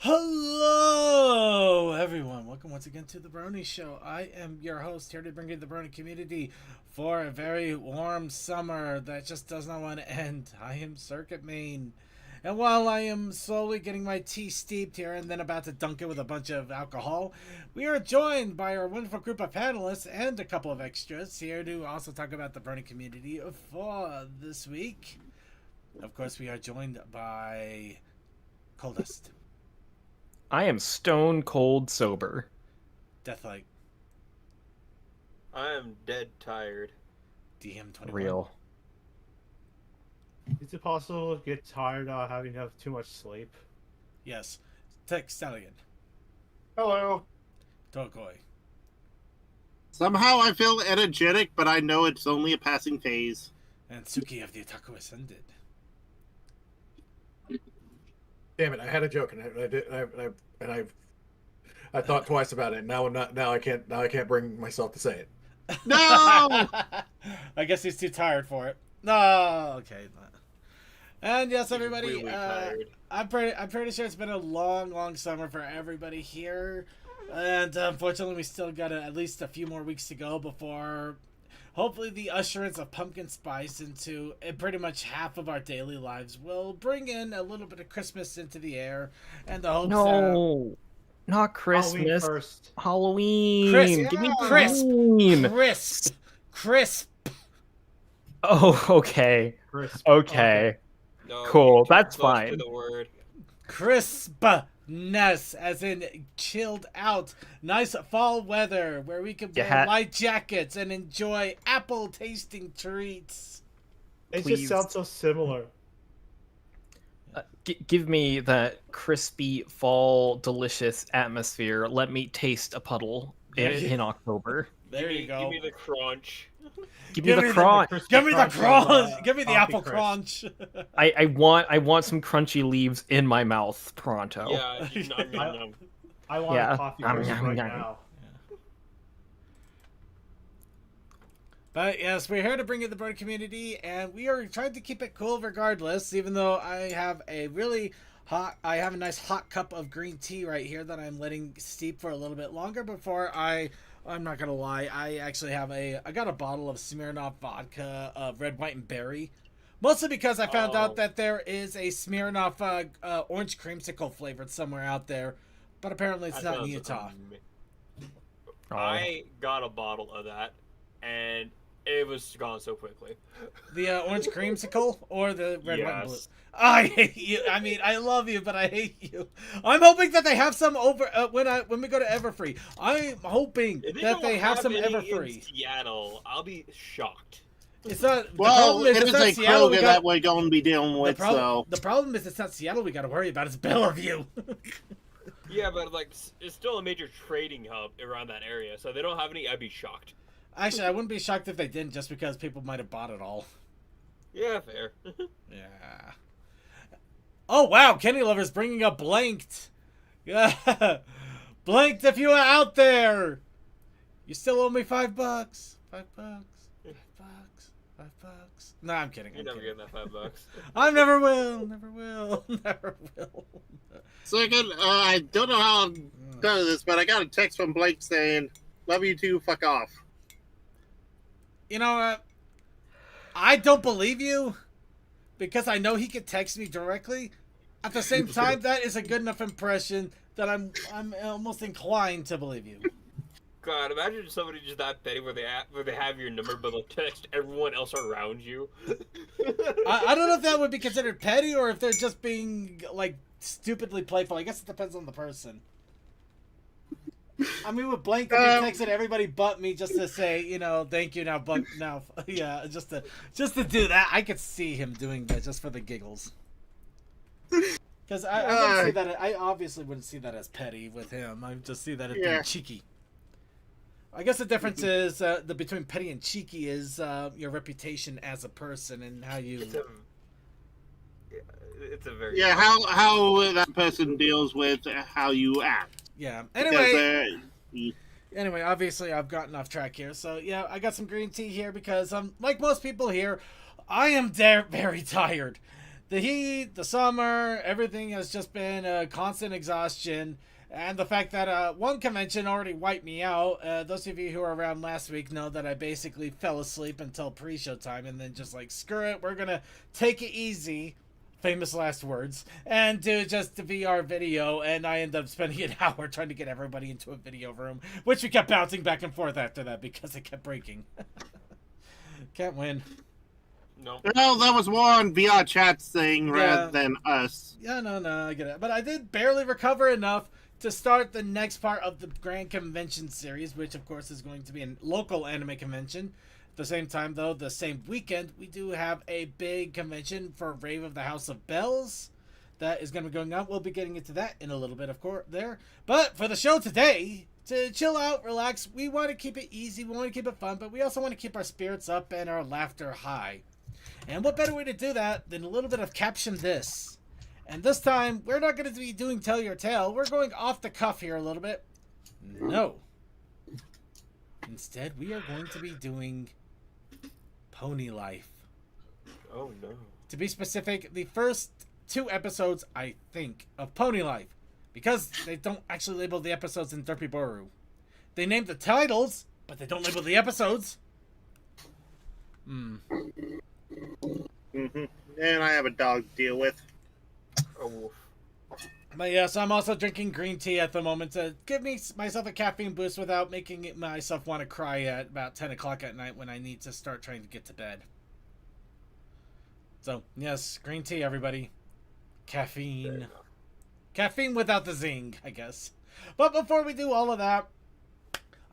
Hello, everyone. Welcome once again to the Brony Show. I am your host here to bring you the Brony community for a very warm summer that just does not want to end. I am Circuit Main. And while I am slowly getting my tea steeped here and then about to dunk it with a bunch of alcohol, we are joined by our wonderful group of panelists and a couple of extras here to also talk about the Brony community for this week. Of course, we are joined by Coldest. I am stone cold sober. Deathlight. I am dead tired. DM21. Real. Is it possible to get tired of having to have too much sleep? Yes. Tech Stallion. Hello. Tokoi. Somehow I feel energetic, but I know it's only a passing phase. And Suki of the Otaku Ascended. Damn it! I had a joke, and I thought twice about it. Now I can't bring myself to say it. No! I guess he's too tired for it. No, okay. And yes, everybody. Really tired. I'm pretty sure it's been a long summer for everybody here, and unfortunately, we still got at least a few more weeks to go before, hopefully, the usherance of pumpkin spice into pretty much half of our daily lives will bring in a little bit of Christmas into the air, and the hopes. No, not Christmas. Halloween first. Halloween. Crisp. Give me Crisp. Halloween. Crisp. Oh, okay. Crisp. Okay. No, Cool, you're too that's close fine. To the word. Crispness, as in chilled out. Nice fall weather where we can wear light jackets and enjoy apple tasting treats. It Please. just sounds so similar. Give me that crispy fall delicious atmosphere. Let me taste a puddle in October. There you go. Give me the crunch. Give me the crunch. Give me the crunch. Give me the Coffee apple crisp. crunch. I want some crunchy leaves in my mouth pronto. Yeah, nom, nom, nom. I want Yeah. a coffee crisp Yum, right yum. now. But yes, we're here to bring you the bird community, and we are trying to keep it cool regardless, even though I have a nice hot cup of green tea right here that I'm letting steep for a little bit longer before I'm not gonna lie, I actually I got a bottle of Smirnoff vodka of red, white, and berry. Mostly because I found out that there is a Smirnoff orange creamsicle flavored somewhere out there, but apparently it's not in Utah. I got a bottle of that, and it was gone so quickly. The orange creamsicle or the red, white, and blue? Yes. I hate you. I mean, I love you, but I hate you. I'm hoping that they have some over when we go to Everfree. I'm hoping If that they have some any Everfree. in Seattle, I'll be shocked. It's not. The Well, problem is it it's is not a Seattle. Kroger that we're going to be dealing with, so... The problem is it's not Seattle we got to worry about. It's Bellevue. Yeah, but like it's still a major trading hub around that area, so if they don't have any. I'd be shocked. Actually, I wouldn't be shocked if they didn't, just because people might have bought it all. Yeah, fair. Yeah. Oh wow, Kenny Lover's bringing up Blanked. Yeah, Blanked, if you are out there, you still owe me $5. $5. $5. $5. No, I'm kidding. You're I'm never kidding. getting that $5. I never will. Never will. Never will. Second, I don't know how I'm done with this, but I got a text from Blake saying, "Love you too, fuck off." You know what? I don't believe you because I know he could text me directly. At the same time, that is a good enough impression that I'm almost inclined to believe you. God, imagine somebody just that petty where they have your number, but they'll text everyone else around you. I don't know if that would be considered petty or if they're just being like stupidly playful. I guess it depends on the person. I mean, with Blank, he texted everybody but me just to say, you know, thank you. Now, yeah, just to do that. I could see him doing that just for the giggles. Because I wouldn't see that. I obviously wouldn't see that as petty with him. I just see that as being cheeky. I guess the difference is between petty and cheeky is your reputation as a person and how you. It's a very how that person deals with how you act. Yeah. Because, Anyway, obviously I've gotten off track here. So yeah, I got some green tea here because like most people here, I am very tired. the heat, the summer, everything has just been a constant exhaustion. And the fact that one convention already wiped me out. Those of you who were around last week know that I basically fell asleep until pre-show time and then just like, screw it, we're going to take it easy. Famous last words. And do just the VR video. And I ended up spending an hour trying to get everybody into a video room. Which we kept bouncing back and forth after that because it kept breaking. Can't win. No. Well, that was more on VR chat's thing rather than us. Yeah, no, I get it. But I did barely recover enough to start the next part of the Grand Convention series, which of course is going to be a local anime convention. At the same time, though, the same weekend, we do have a big convention for Rave of the House of Bells that is going to be going on. We'll be getting into that in a little bit, of course, there. But for the show today, to chill out, relax, we want to keep it easy, we want to keep it fun, but we also want to keep our spirits up and our laughter high. And what better way to do that than a little bit of Caption This? And this time, we're not going to be doing Tell Your Tale. We're going off the cuff here a little bit. No. Instead, we are going to be doing Pony Life. Oh, no. To be specific, the first 2 episodes, I think, of Pony Life. Because they don't actually label the episodes in Derpy Boru. They name the titles, but they don't label the episodes. Mm-hmm. And I have a dog to deal with. Oh, But yes, I'm also drinking green tea at the moment to give myself a caffeine boost without making myself want to cry at about 10 o'clock at night when I need to start trying to get to bed. So, yes, green tea, everybody. Caffeine. Caffeine without the zing, I guess. But before we do all of that,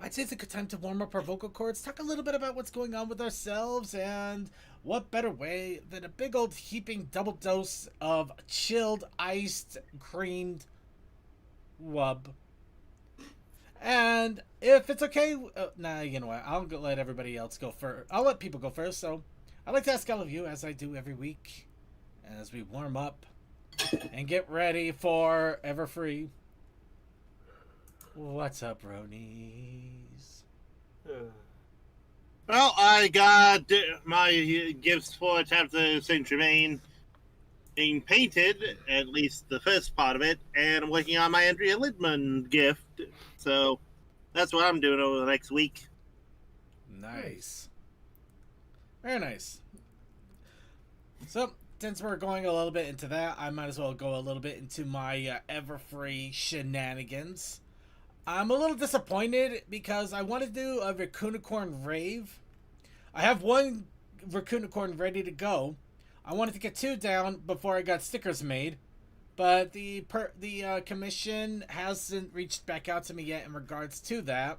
I'd say it's a good time to warm up our vocal cords, talk a little bit about what's going on with ourselves, and what better way than a big old heaping double dose of chilled, iced, creamed wub. And if it's okay, you know what, I'll let everybody else go first. I'll let people go first, so I'd like to ask all of you, as I do every week, as we warm up and get ready for Everfree. What's up, Bronies? Well, I got my gifts for Chapter Saint Germain being painted, at least the first part of it, and I'm working on my Andrea Lidman gift. So that's what I'm doing over the next week. Nice. Very nice. So, since we're going a little bit into that, I might as well go a little bit into my Everfree shenanigans. I'm a little disappointed because I want to do a Raccoonicorn rave. I have 1 Raccoonicorn ready to go. I wanted to get 2 down before I got stickers made, but the commission hasn't reached back out to me yet in regards to that.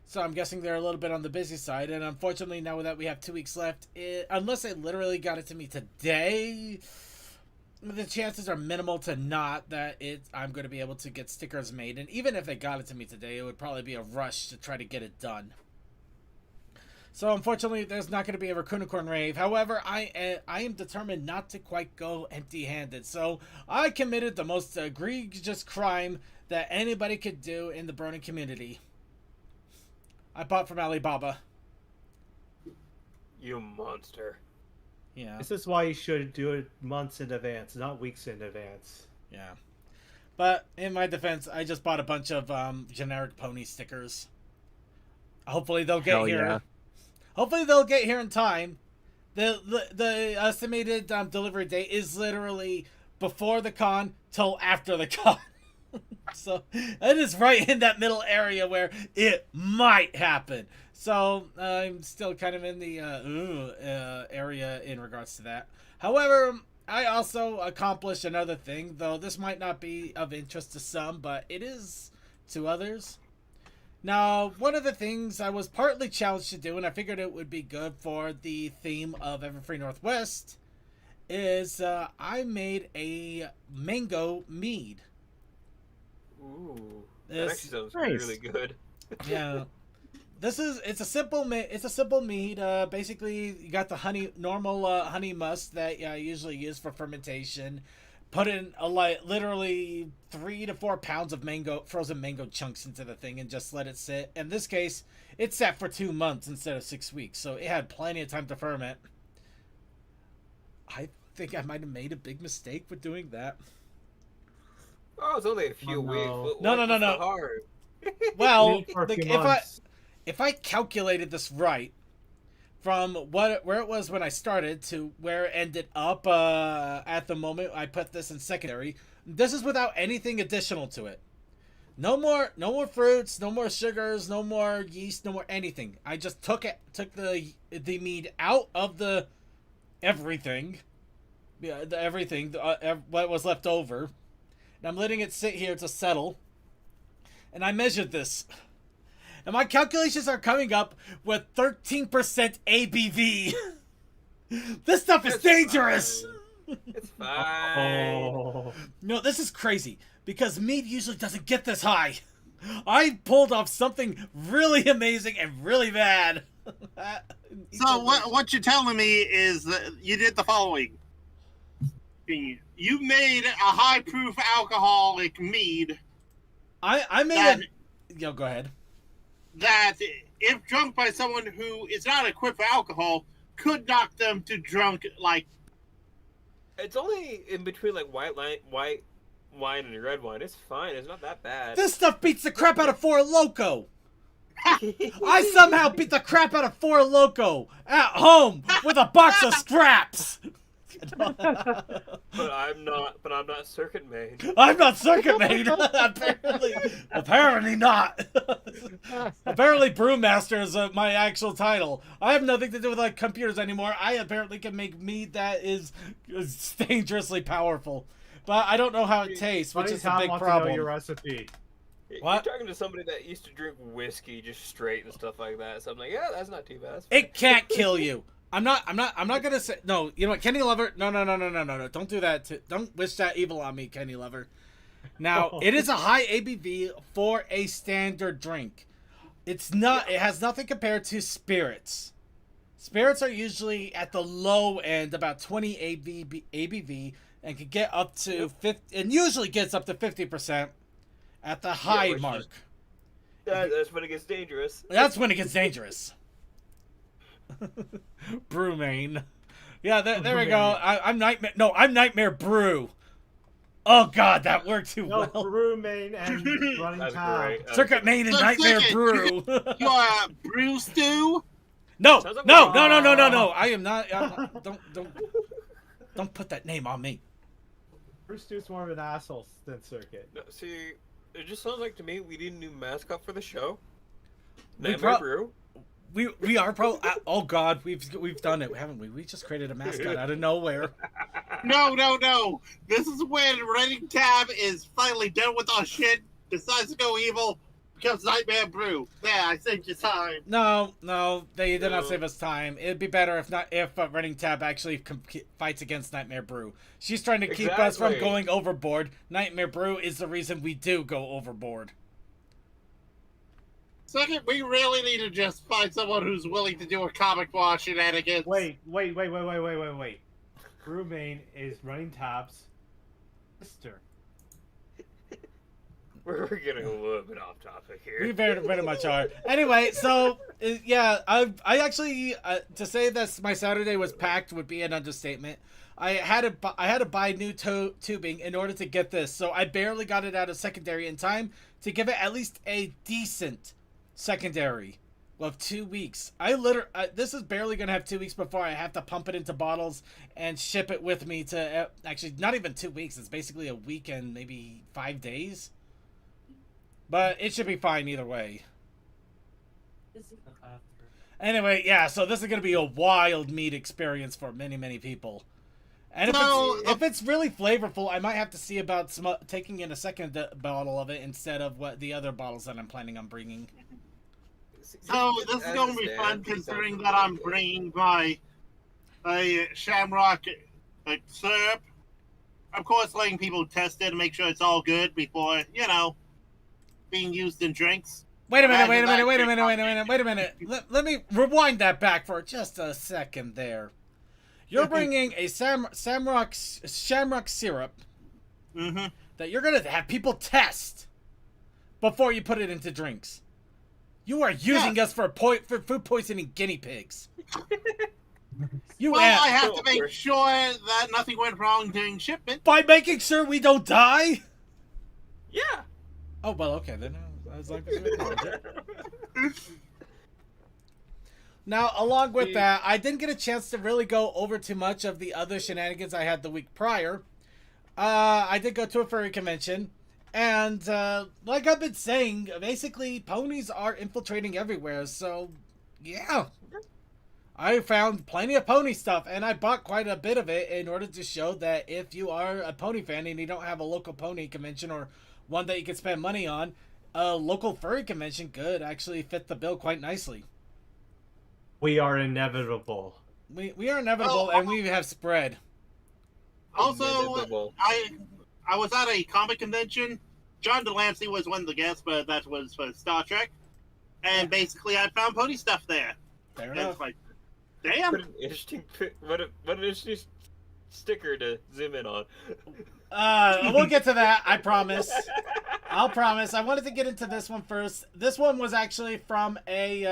So I'm guessing they're a little bit on the busy side, and unfortunately now that we have 2 weeks left, unless they literally got it to me today, the chances are minimal to not that I'm going to be able to get stickers made. And even if they got it to me today, it would probably be a rush to try to get it done. So unfortunately, there's not going to be a Raccoonicorn rave. However, I am determined not to quite go empty-handed. So I committed the most egregious crime that anybody could do in the Brony community. I bought from Alibaba. you monster. Yeah. This is why you should do it months in advance, not weeks in advance. Yeah. But in my defense, I just bought a bunch of generic pony stickers. Hopefully they'll get Hell here. yeah. Hopefully they'll get here in time. The estimated delivery date is literally before the con till after the con. So it is right in that middle area where it might happen. So I'm still kind of in the area in regards to that. However, I also accomplished another thing, though this might not be of interest to some, but it is to others. Now, one of the things I was partly challenged to do, and I figured it would be good for the theme of Everfree Northwest, is I made a mango mead. Ooh, that This- actually sounds Nice. really good. Yeah. It's a simple mead. Basically, you got the normal honey must that I usually use for fermentation. Put in literally 3 to 4 pounds of frozen mango chunks into the thing and just let it sit. In this case, it sat for 2 months instead of 6 weeks, so it had plenty of time to ferment. I think I might have made a big mistake with doing that. Oh, it's only a few Oh, weeks. no. No, What's no. so hard? Well, Did it for a like, few months. if I calculated this right, from where it was when I started to where it ended up at the moment I put this in secondary, this is without anything additional to it. No more fruits, no more sugars, no more yeast, no more anything. I just took the mead out of the everything, what was left over, and I'm letting it sit here to settle. And I measured this. And my calculations are coming up with 13% ABV. This stuff is It's dangerous. fine. It's fine. Oh. No, this is crazy because mead usually doesn't get this high. I pulled off something really amazing and really bad. So what you're telling me is that you did the following. You made a high proof alcoholic mead I made that, it. Yo, go ahead. that if drunk by someone who is not equipped for alcohol could knock them to drunk like It's only in between like white wine and red wine. It's fine. It's not that bad. This stuff beats the crap out of Four Loko. I somehow beat the crap out of Four Loko at home with a box of scraps. But I'm not circuit main. I'm not circuit maid. Apparently not. Apparently brewmaster is my actual title. I have nothing to do with like computers anymore. I apparently can make mead that is dangerously powerful, but I don't know how it tastes, which Funny is a Tom big wants to know your problem. recipe. What? You're talking to somebody that used to drink whiskey just straight and stuff like that. So I'm like, yeah, that's not too bad. That's fine. It can't kill you. I'm not gonna say no. You know what, Kenny Lover? No. Don't do that. Don't wish that evil on me, Kenny Lover. Now, it is a high ABV for a standard drink. It's not. It has nothing compared to spirits. Spirits are usually at the low end, about 20 ABV, and can get up to 50. And usually gets up to 50% at the high which is- mark. That's when it gets dangerous. That's when it gets dangerous. Brewmain. Yeah, there we go. I'm Nightmare. No, I'm Nightmare Brew. Oh God, that worked too No, well. brew main and running That's tab. great. Circuit Main and So Nightmare second, Brew. your brew stew. No, Sounds like no. a- I am not. Don't put that name on me. Bruce Stew's more of an asshole than Circuit. No, see, it just sounds like to me we need a new mascot for the show. We Nightmare pro- Brew. We are pro. Oh God, we've done it, haven't we? We just created a mascot out of nowhere. No. This is when Running Tab is finally done with our shit, decides to go evil, becomes Nightmare Brew. Yeah, I saved you time. No, they did not No. save us time. It'd be better if Running Tab actually fights against Nightmare Brew. She's trying to keep us from Exactly. going overboard. Nightmare Brew is the reason we do go overboard. Second, we really need to just find someone who's willing to do a comic book shenanigans. Wait. Brew main is running tabs. Sister. We're getting a little bit off topic We here. very much are. Anyway, so yeah, I actually to say that my Saturday was packed would be an understatement. I had to buy new tubing in order to get this, so I barely got it out of secondary in time to give it at least a decent secondary of 2 weeks. This is barely gonna have 2 weeks before I have to pump it into bottles and ship it with me to actually not even 2 weeks. It's basically a week and maybe 5 days. But it should be fine either way. Anyway, yeah, so this is going to be a wild meat experience for many people. And if it's really flavorful, I might have to see about taking in a second bottle of it instead of what the other bottles that I'm planning on bringing. So this is going to be fun considering that I'm bringing my shamrock syrup. Of course, letting people test it and make sure it's all good before, being used in drinks. Wait a minute. Let me rewind that back for just a second there. You're bringing a shamrock syrup Mm-hmm. that you're going to have people test before you put it into drinks. You are using us for food poisoning guinea pigs. You Well, asked. I have to Don't make worry. sure that nothing went wrong during shipment. By making sure we don't die? Yeah. Oh, well, okay, then. As long as you acknowledge it. Now, along with that, I didn't get a chance to really go over too much of the other shenanigans I had the week prior. I did go to a furry convention, and like I've been saying, basically, ponies are infiltrating everywhere, so, yeah. I found plenty of pony stuff, and I bought quite a bit of it in order to show that if you are a pony fan and you don't have a local pony convention or one that you can spend money on, a local furry convention could actually fit the bill quite nicely. We are inevitable. We are inevitable, and we have spread. Also, Inevitable. I was at a comic convention. John Delancey was one of the guests, but that was for Star Trek. And basically, I found pony stuff there. Fair And enough. it's like, damn. What an interesting, what an interesting sticker to zoom in on. We'll get to that, I promise. I'll promise. I wanted to get into this one first. This one was actually from a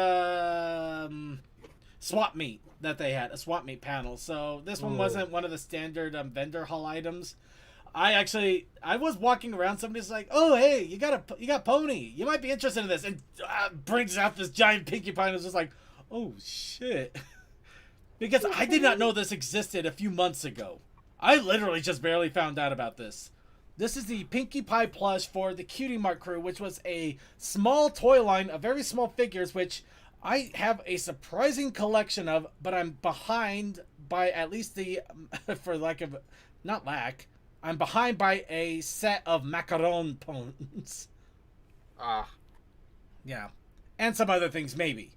swap meet that they had, a swap meet panel. So this one wasn't one of the standard vendor hall items. I was walking around. Somebody's like, "Oh, hey, you got pony. You might be interested in this," and brings out this giant pinkie pie and was just like, "Oh shit," because I did not know this existed a few months ago. I literally just barely found out about this. This is the Pinkie Pie plush for the Cutie Mark crew, which was a small toy line of very small figures, which I have a surprising collection of, but I'm behind by at least for lack of, not lack, I'm behind by a set of macaron ponies. Ah, Yeah. And some other things, maybe.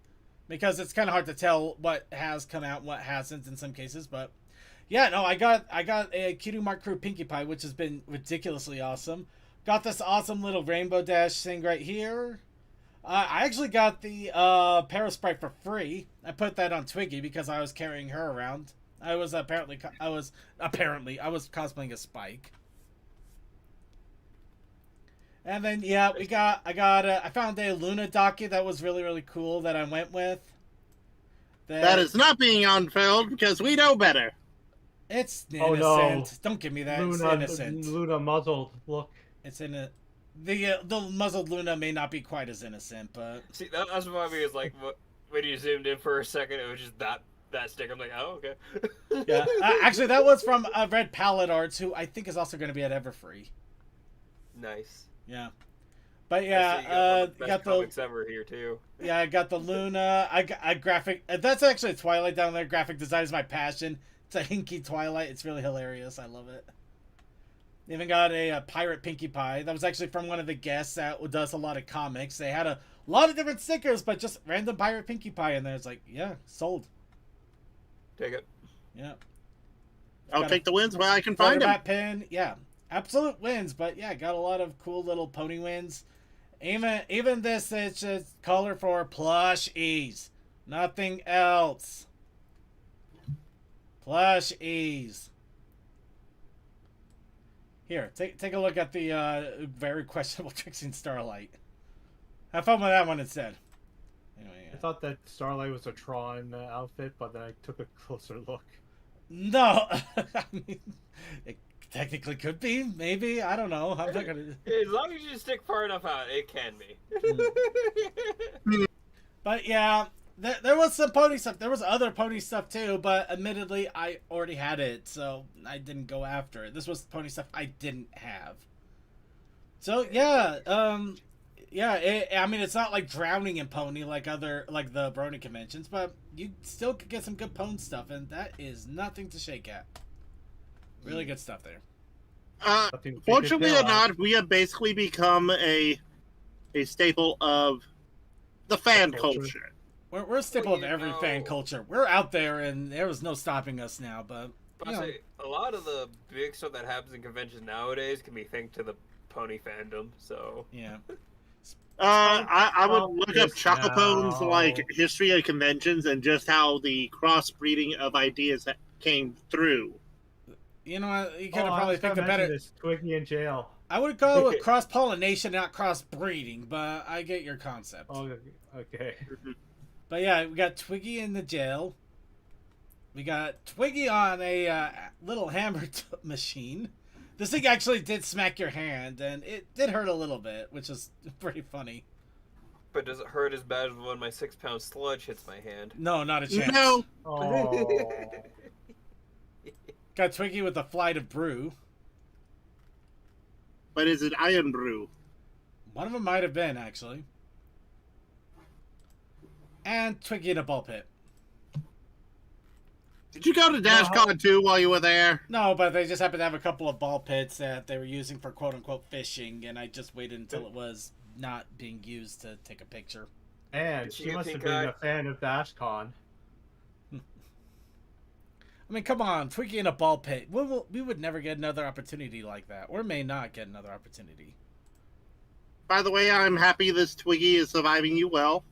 Because it's kind of hard to tell what has come out and what hasn't in some cases, but yeah, no, I got a Cutie Mark Crew Pinkie Pie, which has been ridiculously awesome. Got this awesome little Rainbow Dash thing right here. I actually got the Parasprite for free. I put that on Twiggy because I was carrying her around. I was cosplaying a Spike. And then yeah, I found a Luna Docky that was really, really cool that I went with. That is not being unfurled because we know better. It's Oh, innocent. no. Don't give me that. It's Luna, innocent. Luna muzzled. Look. It's in a the muzzled Luna may not be quite as innocent, but see, that's what I mean. Is like when you zoomed in for a second, it was just that sticker. I'm like, oh, okay. yeah. Actually, that was from Red Palette Arts, who I think is also going to be at Everfree. Nice. Yeah. But I yeah, see you got one of the best got the comics ever here too. yeah, I got the Luna. I graphic. That's actually a Twilight down there. Graphic design is my passion. It's a hinky Twilight. It's really hilarious. I love it. Even got a Pirate Pinkie Pie. That was actually from one of the guests that does a lot of comics. They had a lot of different stickers, but just random Pirate Pinkie Pie in there. It's like, yeah, sold. Take it. Yeah. I'll Got take the wins where I can find them. Bat pin. Yeah. Absolute wins, but yeah, got a lot of cool little pony wins. Even this, it's just color for plushies. Nothing else. Plushies. Here, take a look at the very questionable Trixie and Starlight. Have fun with that one instead. Anyway, I thought that Starlight was a Tron outfit, but then I took a closer look. no, I mean, it technically could be, maybe. I don't know. I'm not gonna. As long as you stick far enough out, it can be. But yeah, there was some pony stuff. There was other pony stuff too, but admittedly, I already had it, so I didn't go after it. This was pony stuff I didn't have. So yeah, I mean, it's not like drowning in pony like the Brony conventions, but you still could get some good pony stuff, and that is nothing to shake at. Really good stuff there. Fortunately or not, we have basically become a staple of the fan culture. We're a staple Well, of you every fan know- culture. We're out there, and there was no stopping us now. But But I you know, say a lot of the big stuff that happens in conventions nowadays can be thanked to the pony fandom. So yeah. I would look up Yes, Chocopone's no. like history of conventions and just how the crossbreeding of ideas came through. You know what? You could have probably picked a better. This Twiggy in jail. I would call it cross pollination, not cross breeding, but I get your concept. Oh, okay. But yeah, we got Twiggy in the jail. We got Twiggy on a little hammer machine. This thing actually did smack your hand, and it did hurt a little bit, which is pretty funny. But does it hurt as bad as when my 6-pound sludge hits my hand? No, not a chance. No, Oh. Got Twiggy with a flight of brew. but is it Iron Brew? One of them might have been, actually. And Twiggy in a ball pit. Did you go to DashCon too while you were there? No, but they just happened to have a couple of ball pits that they were using for quote-unquote fishing, and I just waited until it was not being used to take a picture. And Did you she get must have pink been eye? a fan of DashCon. I mean, come on, Twiggy in a ball pit. We would never get another opportunity like that, or may not get another opportunity. By the way, I'm happy this Twiggy is surviving you well.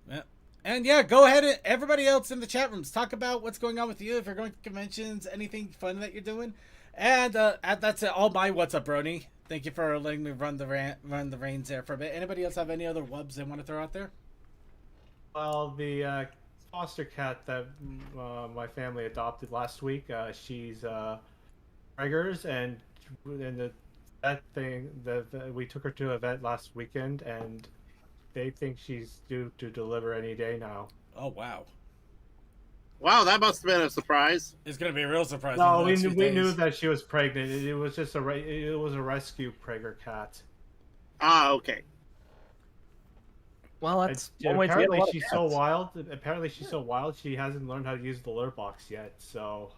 Yeah. And yeah, go ahead and everybody else in the chat rooms, talk about what's going on with you, if you're going to conventions, anything fun that you're doing. And that's all my What's Up, Brony. Thank you for letting me run the reins there for a bit. Anybody else have any other wubs they want to throw out there? Well, the foster cat that my family adopted last week, she's preggers, and we took her to an event last weekend, and they think she's due to deliver any day now. Oh, wow. Wow, that must have been a surprise. It's going to be a real surprise. No, in the we next knew, few we knew days. that she was pregnant. It was just it was a rescue pregger cat. Ah, okay. Well, that's one way to get a Apparently lot of she's cats. so wild. Apparently she's so wild. She hasn't learned how to use the lure box yet. So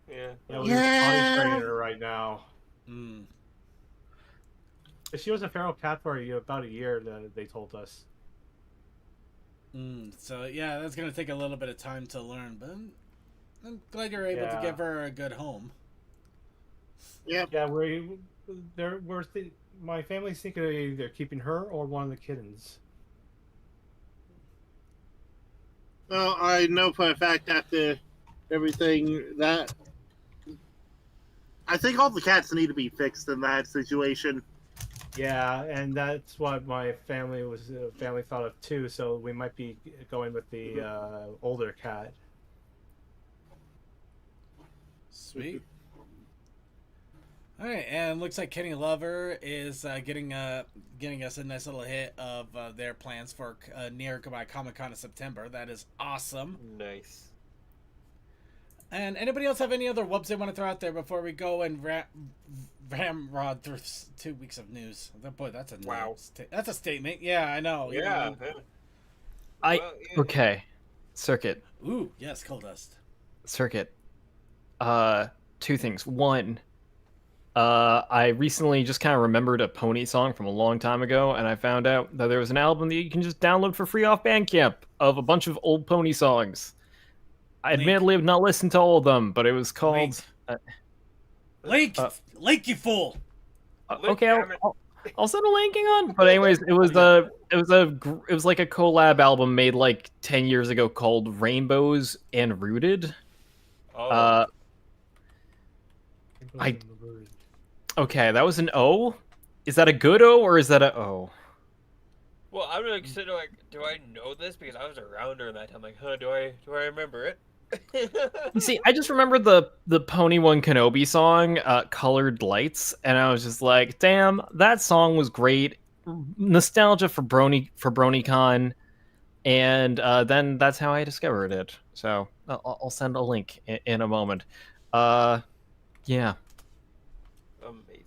Yeah. yeah, we're Yeah. potty training her right now. Mm. She was a feral cat for about a year. They told us. So yeah, that's gonna take a little bit of time to learn, but I'm glad you're able to Yeah. give her a good home. Yep. Yeah, my family's thinking of either keeping her or one of the kittens. Well, I know for a fact after everything that I think all the cats need to be fixed in that situation. Yeah, and that's what my family thought of too. So we might be going with the older cat. Sweet. All right, and looks like Kenny Lover is getting us a nice little hit of their plans for nearby Comic-Con in September. That is awesome. Nice. And anybody else have any other whoops they want to throw out there before we go and ramrod through 2 weeks of news? Boy, that's a Wow. That's a statement. Yeah, I know. Yeah. Well, yeah. Okay. Circuit. Ooh, yes, Coal Dust. Circuit. Two things. One, I recently just kind of remembered a Pony song from a long time ago, and I found out that there was an album that you can just download for free off Bandcamp of a bunch of old Pony songs. I Link. admittedly have not listened to all of them, but it was called. Link, Link, you fool! Link, Okay, damn it. I'll send a linking on. But anyways, it was like a collab album made like 10 years ago called Rainbows and Rooted. Oh. Okay, that was an O. Is that a good O or is that a O? Well, I'm gonna consider like, do I know this because I was around during that time? Like, do I remember it? You see, I just remember the Pony One Kenobi song, "Colored Lights," and I was just like, "Damn, that song was great." Nostalgia for BronyCon, and then that's how I discovered it. So I'll send a link in a moment. Yeah. Amazing.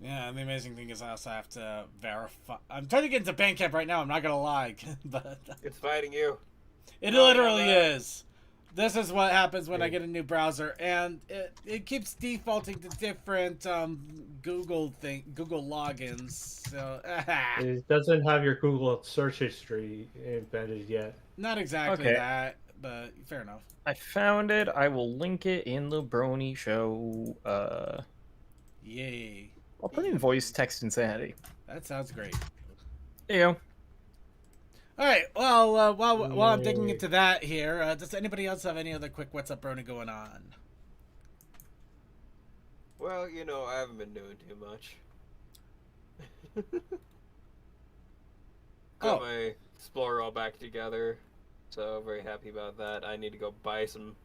Yeah, and the amazing thing is I also have to verify. I'm trying to get into Bandcamp right now. I'm not gonna lie, but It's fighting you. it Oh, literally yeah. is. This is what happens when I get a new browser, and it keeps defaulting to different Google logins. So It doesn't have your Google search history embedded yet. not exactly Okay. that, but fair enough. I found it. I will link it in the Brony show. Yay! I'll put in voice, text, insanity. That sounds great. There you go. All right. Well, while I'm digging Yay. into that here, does anybody else have any other quick "What's up, Brony" going on? Well, I haven't been doing too much. Got Oh. my Explorer all back together. So very happy about that. I need to go buy some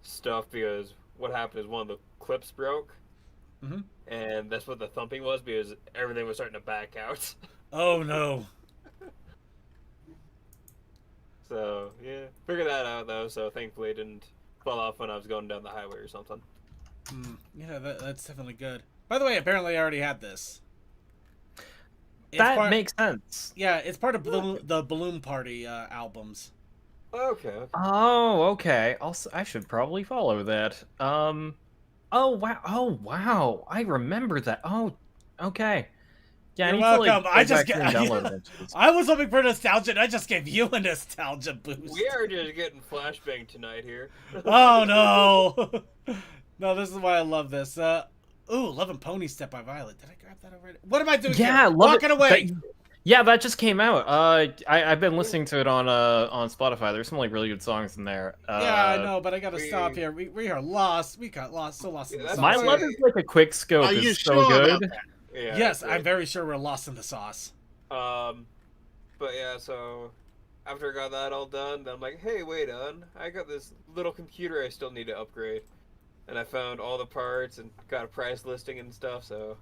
stuff because what happened is one of the clips broke, Mhm. and that's what the thumping was because everything was starting to back out. Oh no. So yeah, figured that out though. So thankfully it didn't fall off when I was going down the highway or something. Yeah, that's definitely good. By the way, apparently I already had this. It's That part, makes sense. Yeah, it's part of the Balloon Party albums. Okay. Oh, okay. Also, I should probably follow that. Oh wow. Oh wow. I remember that. Oh, okay. Yeah, I You're need to like welcome. go I just back through and download a bunch of these. I was hoping for nostalgia, and I just gave you a nostalgia boost. We are just getting flashbang tonight here. Oh no. No, this is why I love this. Ooh, Love and Pony Step by Violet. Did I grab that already? What am I doing Yeah, here? love Walking it. away. Yeah, that just came out. I've been listening to it on Spotify. There's some like really good songs in there. Yeah, I know, but I gotta we- stop here. We are lost. We got lost. So lost in the Yeah, that's sauce. My why- Love is like a quick scope Are you is so sure about good. that? Yeah, Yes, great. I'm very sure we're lost in the sauce. But yeah, so after I got that all done, then I'm like, hey, wait on, I got this little computer I still need to upgrade, and I found all the parts and got a price listing and stuff. So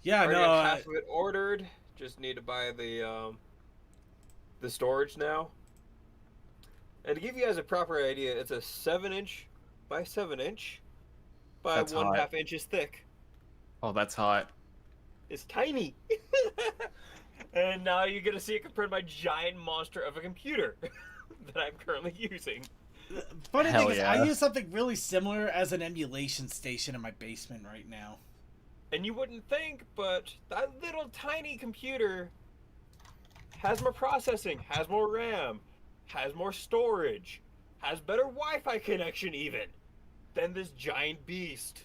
Yeah, already no. got half of it ordered. Just need to buy the storage now. And to give you guys a proper idea, it's a 7-inch by 7-inch by That's hot. 1/2 inches thick. Oh, that's hot. It's tiny. And now you get to see it compared to my giant monster of a computer that I'm currently using. Funny Hell thing is, yeah. I use something really similar as an emulation station in my basement right now. And you wouldn't think, but that little tiny computer has more processing, has more RAM, has more storage, has better Wi-Fi connection even than this giant beast.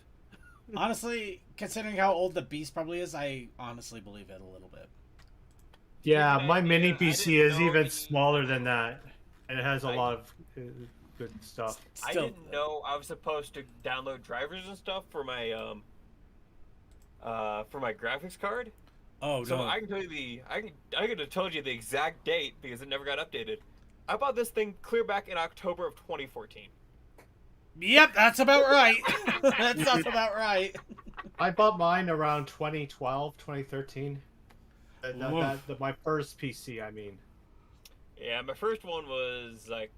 Honestly, considering how old the beast probably is, I honestly believe it a little bit. Yeah, Give you an my idea, mini I PC didn't is know even the- smaller than that, and it has a I- lot of good stuff. I Still, didn't know I was supposed to download drivers and stuff for my graphics card. Oh So no. I can tell you I could have told you the exact date because it never got updated. I bought this thing clear back in October of 2014. Yep, that's about right. That sounds about right. I bought mine around 2012, 2013. Oof. My first PC, I mean. Yeah, my first one was like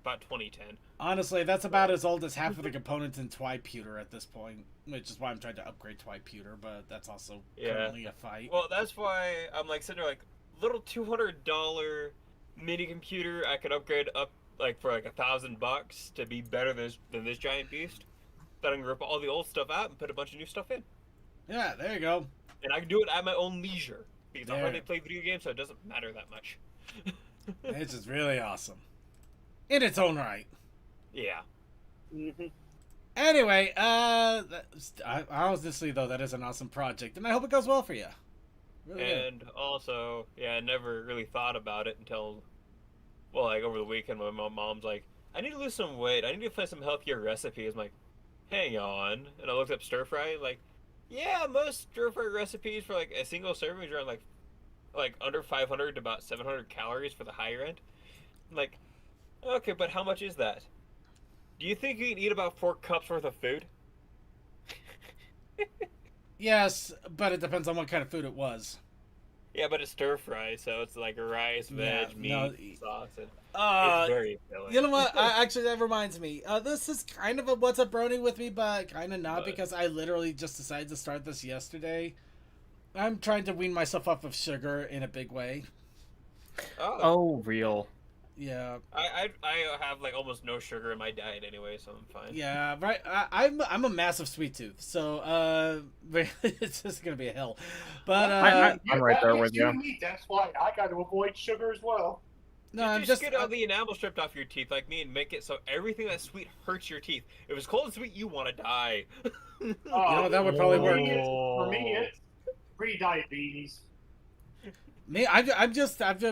about 2010. Honestly, that's about as old as half of the components in Twiputer at this point, which is why I'm trying to upgrade Twiputer, but that's also Yeah. currently a fight. Well, that's why I'm like sitting there like little $200 mini computer I could upgrade up like for like $1,000 to be better than this giant beast. Then I can rip all the old stuff out and put a bunch of new stuff in, Yeah, there you go. and I can do it at my own leisure because I There. hardly play video games, so it doesn't matter that much. It's just really awesome. In its own right. Yeah. Anyway, honestly though, that is an awesome project, and I hope it goes well for you. Really good. And also, yeah, I never really thought about it until, well, like over the weekend when my mom's like, I need to lose some weight. I need to find some healthier recipes. I'm like, hang on. And I looked up stir fry. Like, yeah, most stir fry recipes for like a single serving is around like under 500 to about 700 calories for the higher end. I'm like, okay, but how much is that? Do you think you can eat about 4 cups worth of food? Yes, but it depends on what kind of food it was. Yeah, but it's stir fry, so it's like rice, veg, Yeah, meat, sauce, and Uh, it's very filling. you know what? Actually, that reminds me. This is kind of a what's up, Brony, with me, but kind of not What? because I literally just decided to start this yesterday. I'm trying to wean myself off of sugar in a big way. Oh, real. Yeah, I have like almost no sugar in my diet anyway, so I'm fine. yeah, right. I'm a massive sweet tooth, so it's just gonna be a hill. But I'm right there with you. That's why I got to avoid sugar as well. no, You I'm just just get all the enamel stripped off your teeth like me and make it so everything that's sweet hurts your teeth. If it's cold and sweet, you want to die. know, that would probably work. For me, it's pre-diabetes. me. I've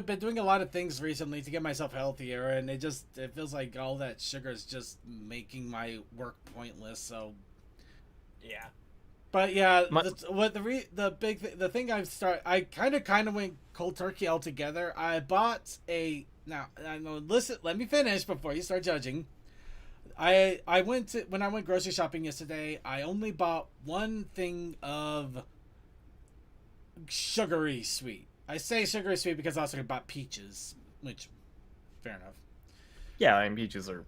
been doing a lot of things recently to get myself healthier, and it feels like all that sugar is just making my work pointless. So Yeah. But yeah, My- the thing I kind of went cold turkey altogether. I bought now I know, listen, let me finish before you start judging. When I went grocery shopping yesterday, I only bought one thing of sugary sweet. I say sugary sweet because I also bought peaches, which fair enough. Yeah, and peaches are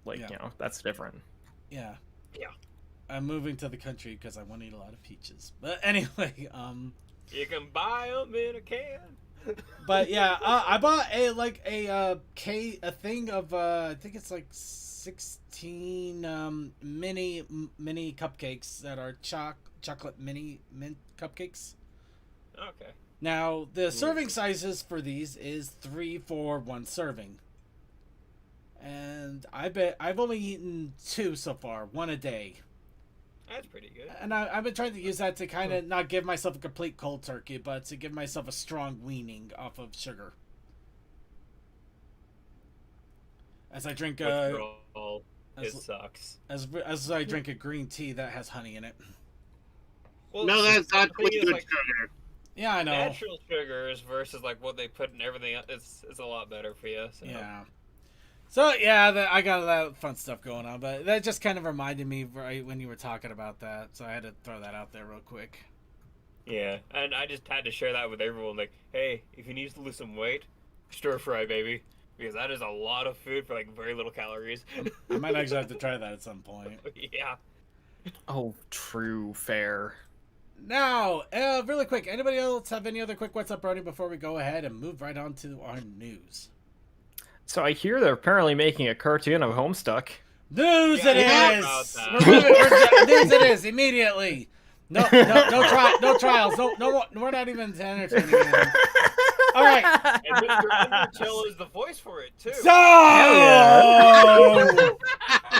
like, Yeah. you know, that's different. Yeah. Yeah. I'm moving to the country because I want to eat a lot of peaches. But anyway, You can buy them in a can. but yeah, I bought a thing of I think it's like 16 mini cupcakes that are chocolate mini mint cupcakes. Okay. Now the serving sizes for these is 3 for 1 serving, and I've only eaten 2 so far, 1 a day. That's pretty good. And I've been trying to use that to kind of not give myself a complete cold turkey, but to give myself a strong weaning off of sugar. As I drink Withdrawal, it as- sucks. as I drink a green tea that has honey in it. Well, No, that's not the thing is, liquid like, sugar. Yeah, I know. natural sugars versus like what they put in everything else, it's a lot better for you. So. Yeah. So yeah, I got that fun stuff going on, but that just kind of reminded me right when you were talking about that, so I had to throw that out there real quick. Yeah, and I just had to share that with everyone. Like, hey, if you need to lose some weight, stir fry, baby, because that is a lot of food for like very little calories. I might actually have to try that at some point. Yeah. Oh, true, fair. Now, really quick, anybody else have any other quick what's up, Brony, before we go ahead and move right on to our news? So I hear they're apparently making a cartoon of Homestuck. News Yeah, it I heard is. about that. News it is immediately. No trials. No, we're not even entertaining anything. All right. And Mr. Undertale is the voice for it too. So,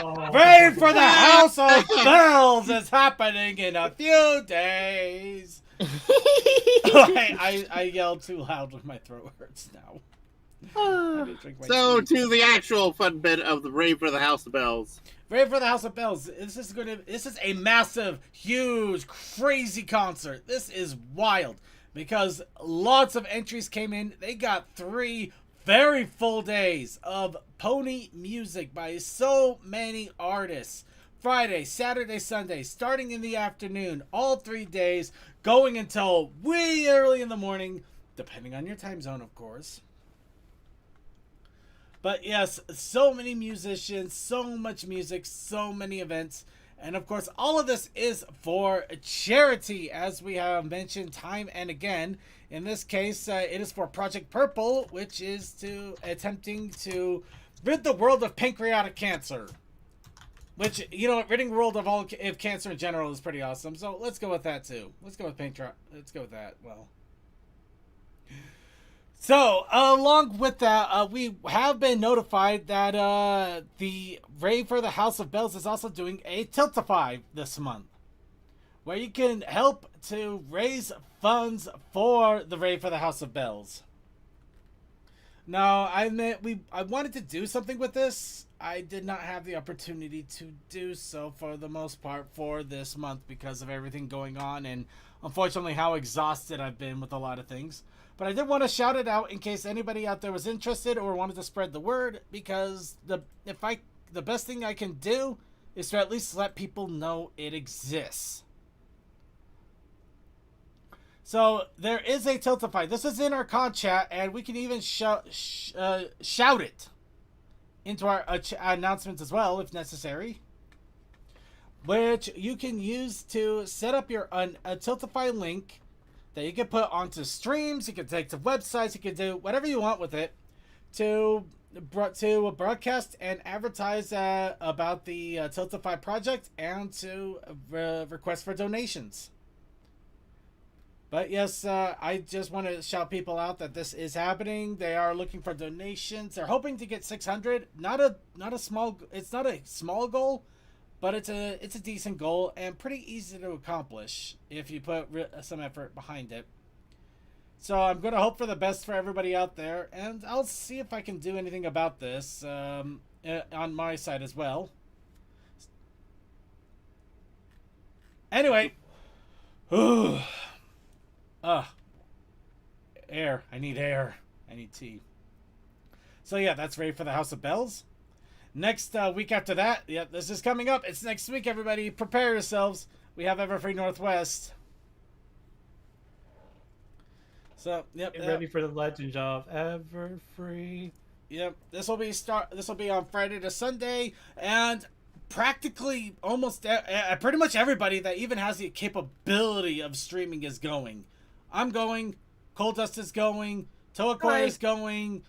Oh. Pray for the House of Bells is happening in a few days. I yelled too loud when my throat hurts now. I had to drink my So tea. to the actual fun bit of the Rave for the House of Bells. Pray for the House of Bells. This is a massive, huge, crazy concert. This is wild because lots of entries came in. They got 3 very full days of pony music by so many artists. Friday, Saturday, Sunday, starting in the afternoon, all 3 days, going until way early in the morning, depending on your time zone, of course. But yes, so many musicians, so much music, so many events. And of course, all of this is for charity, as we have mentioned time and again. In this case, it is for Project Purple, which is attempting to rid the world of pancreatic cancer. Which, you know, ridding the world of cancer in general is pretty awesome. So let's go with that too. Let's go with Let's go with that. Well. So, along with that, we have been notified that the Rave for the House of Bells is also doing a Tiltify this month, where you can help to raise funds for the Rave for the House of Bells. Now, I wanted to do something with this. I did not have the opportunity to do so for the most part for this month because of everything going on and unfortunately how exhausted I've been with a lot of things. But I did want to shout it out in case anybody out there was interested or wanted to spread the word, because the best thing I can do is to at least let people know it exists. So there is a Tiltify. This is in our con chat, and we can even shout it into our announcements as well if necessary, which you can use to set up your a Tiltify link that you can put onto streams, you can take to websites, you can do whatever you want with it to broadcast and advertise about the Tiltify project and to request for donations. But yes, I just want to shout people out that this is happening. They are looking for donations. They're hoping to get 600. It's not a small goal, but it's a decent goal and pretty easy to accomplish if you put some effort behind it. So I'm going to hope for the best for everybody out there, and I'll see if I can do anything about this on my side as well. Anyway, Air. I need air. I need tea. So yeah, that's ready for the House of Bells. Next week after that, yep, this is coming up. It's next week, everybody. Prepare yourselves. We have Everfree Northwest. So, yep. Get ready for the Legend of Everfree. Yep. This will be on Friday to Sunday, and practically almost pretty much everybody that even has the capability of streaming is going. I'm going. Cold Dust is going. Toakoi is going.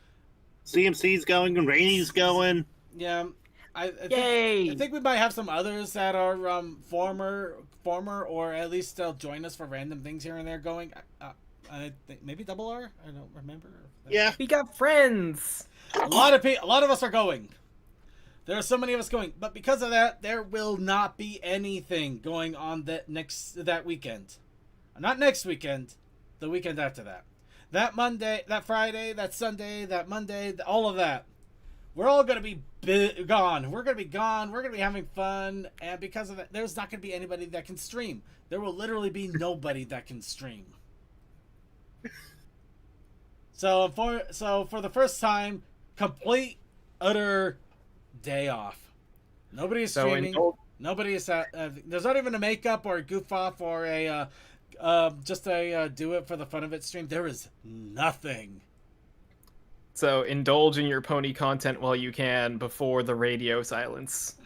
CMC's going and Rainy's going. Yeah. I Yay! think we might have some others that are former, or at least they'll join us for random things here and there going. I think maybe Double R. I don't remember. Yeah. We got friends. A lot of us are going. There are so many of us going, but because of that, there will not be anything going on that weekend. Not next weekend, the weekend after that. That Monday, that Friday, that Sunday, that Monday, all of that. We're all going to be gone. We're going to be gone. We're going to be having fun. And because of that, there's not going to be anybody that can stream. There will literally be nobody that can stream. So for the first time, complete, utter day off. Nobody's streaming. Nobody is. There's not even a makeup or a goof off or a just a do it for the fun of it stream. There is nothing. So indulge in your pony content while you can before the radio silence.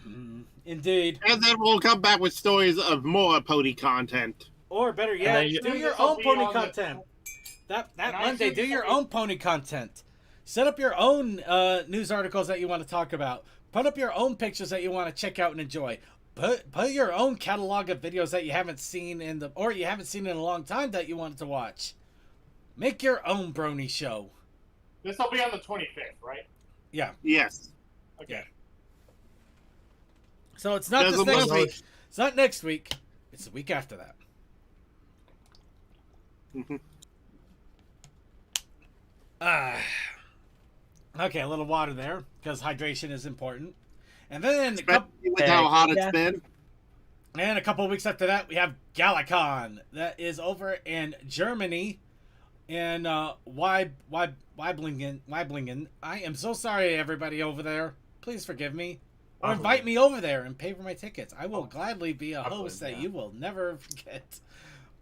Indeed. And then we'll come back with stories of more pony content. Or better yet, do your own pony content. That Monday, do your own pony content. Set up your own news articles that you want to talk about. Put up your own pictures that you want to check out and enjoy. Put your own catalog of videos that you haven't seen in a long time that you wanted to watch. Make your own Brony show. This will be on the 25th, right? Yeah. Yes. Okay. Yeah. So it's not this next week. It's not next week. It's the week after that. Okay, a little water there because hydration is important. And then With how hot it's been. And a couple of weeks after that, we have Galacon. That is over in Germany. In Weiblingen. I am so sorry, everybody over there. Please forgive me. Or invite me over there and pay for my tickets. I will gladly be a host that you will never forget.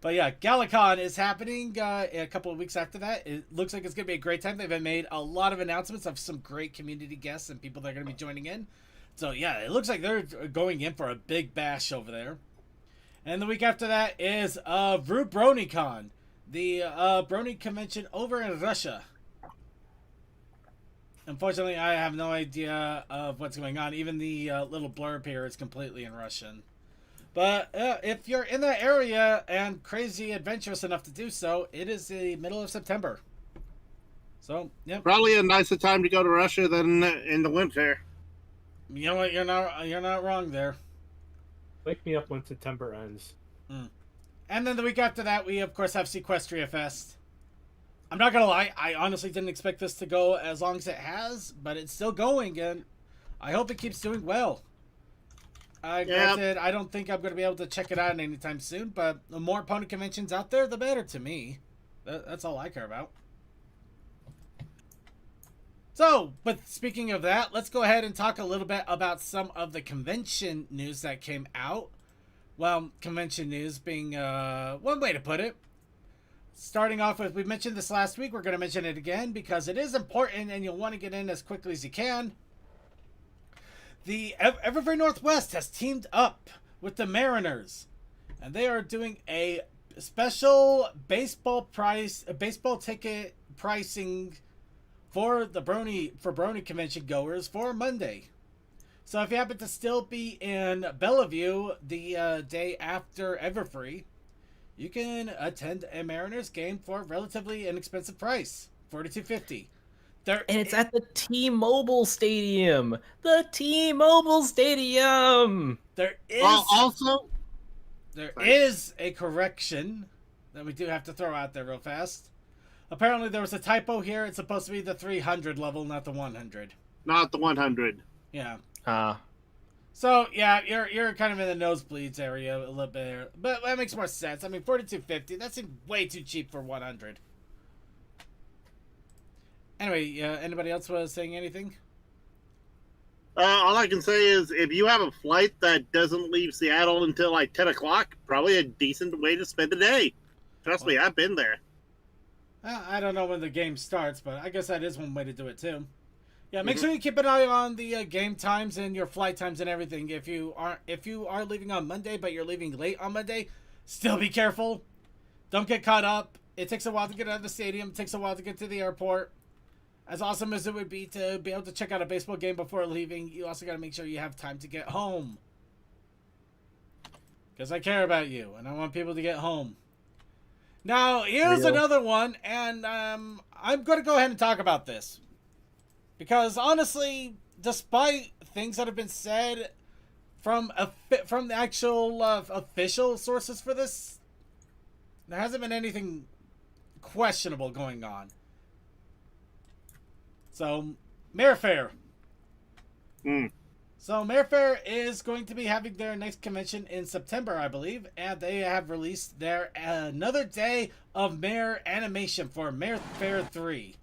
But yeah, Galacon is happening a couple of weeks after that. It looks like it's going to be a great time. They've made a lot of announcements of some great community guests and people that are going to be joining in. So yeah, it looks like they're going in for a big bash over there. And the week after that is BronyCon, the Brony convention over in Russia. Unfortunately, I have no idea of what's going on. Even the little blurb here is completely in Russian. But if you're in that area and crazy adventurous enough to do so, it is the middle of September. So, yeah. Probably a nicer time to go to Russia than in the winter. You know what? You're not wrong there. Wake me up when September ends. And then the week after that, we of course have Sequestria Fest. I'm not gonna lie, I honestly didn't expect this to go as long as it has, but it's still going, and I hope it keeps doing well. Granted, I don't think I'm gonna be able to check it out anytime soon, but the more pony conventions out there, the better to me. That's all I care about. So, but speaking of that, let's go ahead and talk a little bit about some of the convention news that came out. Well, convention news being one way to put it. Starting off with, we mentioned this last week, we're going to mention it again because it is important and you'll want to get in as quickly as you can. The Everfree Northwest has teamed up with the Mariners, and they are doing a special baseball ticket pricing for the Brony convention goers for Monday. So if you happen to still be in Bellevue the day after Everfree, you can attend a Mariners game for a relatively inexpensive price, $42.50. And it's at the T-Mobile Stadium. The T-Mobile Stadium. There is a correction that we do have to throw out there real fast. Apparently there was a typo here. It's supposed to be the 300 level, not the 100. Not the 100. Yeah. So yeah, you're kind of in the nosebleeds area a little bit, but that makes more sense. I mean, 42.50. That seems way too cheap for 100. Anyway, anybody else was saying anything? All I can say is if you have a flight that doesn't leave Seattle until like 10 o'clock, probably a decent way to spend the day. Trust me, I've been there. I don't know when the game starts, but I guess that is one way to do it too. Yeah, make sure you keep an eye on the game times and your flight times and everything. If you are leaving on Monday, but you're leaving late on Monday, still be careful. Don't get caught up. It takes a while to get out of the stadium. It takes a while to get to the airport. As awesome as it would be to be able to check out a baseball game before leaving, you also got to make sure you have time to get home. Because I care about you, and I want people to get home. Now, here's another one, and I'm going to go ahead and talk about this. Because, honestly, despite things that have been said from the actual official sources for this, there hasn't been anything questionable going on. So, Mayfair. So, Mayfair is going to be having their next convention in September, I believe, and they have released their another day of Mare animation for Mayfair 3.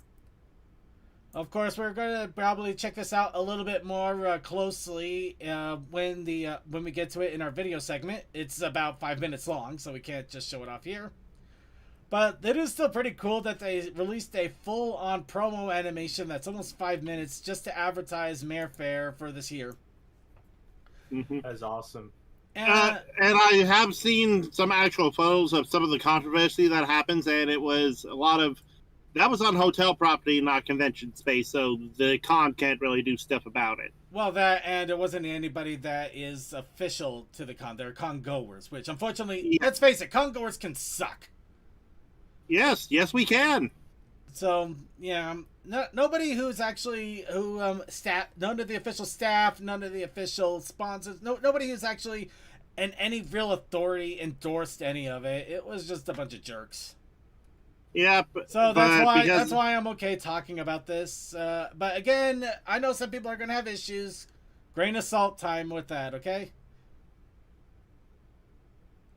Of course, we're going to probably check this out a little bit more closely when we get to it in our video segment. It's about 5 minutes long, so we can't just show it off here. But it is still pretty cool that they released a full-on promo animation that's almost 5 minutes just to advertise Mayfair for this year. That's awesome. And I have seen some actual photos of some of the controversy that happens, and it was a lot of... That was on hotel property, not convention space, so the con can't really do stuff about it. Well, that, and it wasn't anybody that is official to the con. They're con goers, which unfortunately, let's face it, con goers can suck. Yes, we can. So, yeah, nobody who's actually, none of the official staff, none of the official sponsors, nobody who's actually in any real authority endorsed any of it. It was just a bunch of jerks. Yeah, so that's why I'm okay talking about this. But again, I know some people are gonna have issues. Grain of salt time with that, okay?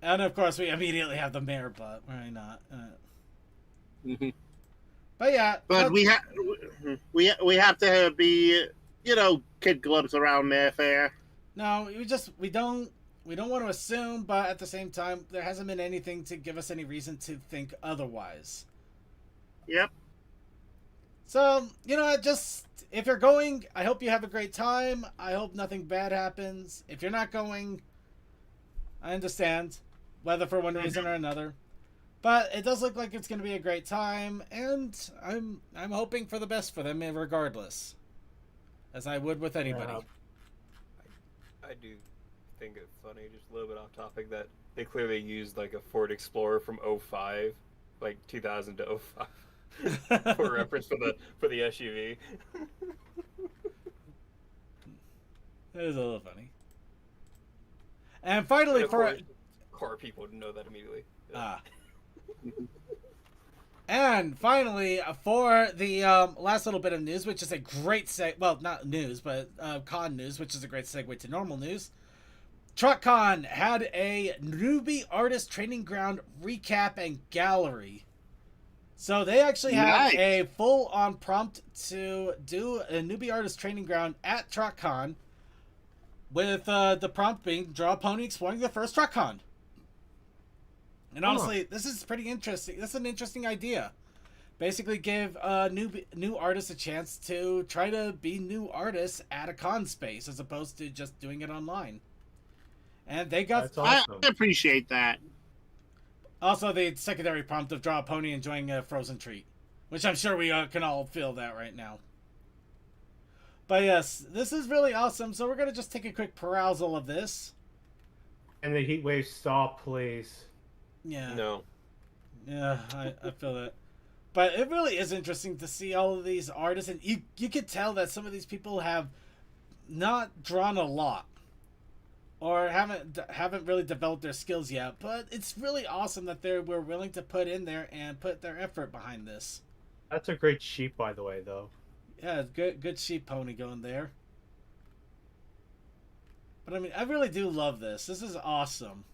And of course, we immediately have the mayor, but why not? But yeah, but we have to be, kid gloves around Mayfair. No, we don't want to assume, but at the same time, there hasn't been anything to give us any reason to think otherwise. Yep. So, just, if you're going, I hope you have a great time. I hope nothing bad happens. If you're not going, I understand, whether for one reason or another. But it does look like it's going to be a great time, and I'm hoping for the best for them regardless, as I would with anybody. I do think it's funny, just a little bit off topic, that they clearly used like a Ford Explorer from 05, like 2000 to 05 for reference for the SUV. That is a little funny. And finally, car people would know that immediately. And finally, for the last little bit of news, which is a great well, not news, but con news, which is a great segue to normal news. TruckCon had a newbie artist training ground recap and gallery. So they actually had a full-on prompt to do a newbie artist training ground at TruckCon, with the prompt being draw a pony exploring the first TruckCon. And honestly, this is pretty interesting. This is an interesting idea. Basically give new artists a chance to try to be new artists at a con space as opposed to just doing it online. And they got... That's awesome. I appreciate that. Also, the secondary prompt of draw a pony enjoying a frozen treat, which I'm sure we can all feel that right now. But yes, this is really awesome. So we're going to just take a quick perusal of this. And the heat wave stop, please. Yeah. No. Yeah, I feel that. But it really is interesting to see all of these artists, and you could tell that some of these people have not drawn a lot, or haven't really developed their skills yet. But it's really awesome that they were willing to put in there and put their effort behind this. That's a great sheep, by the way, though. Yeah, good sheep pony going there. But I mean, I really do love this. This is awesome.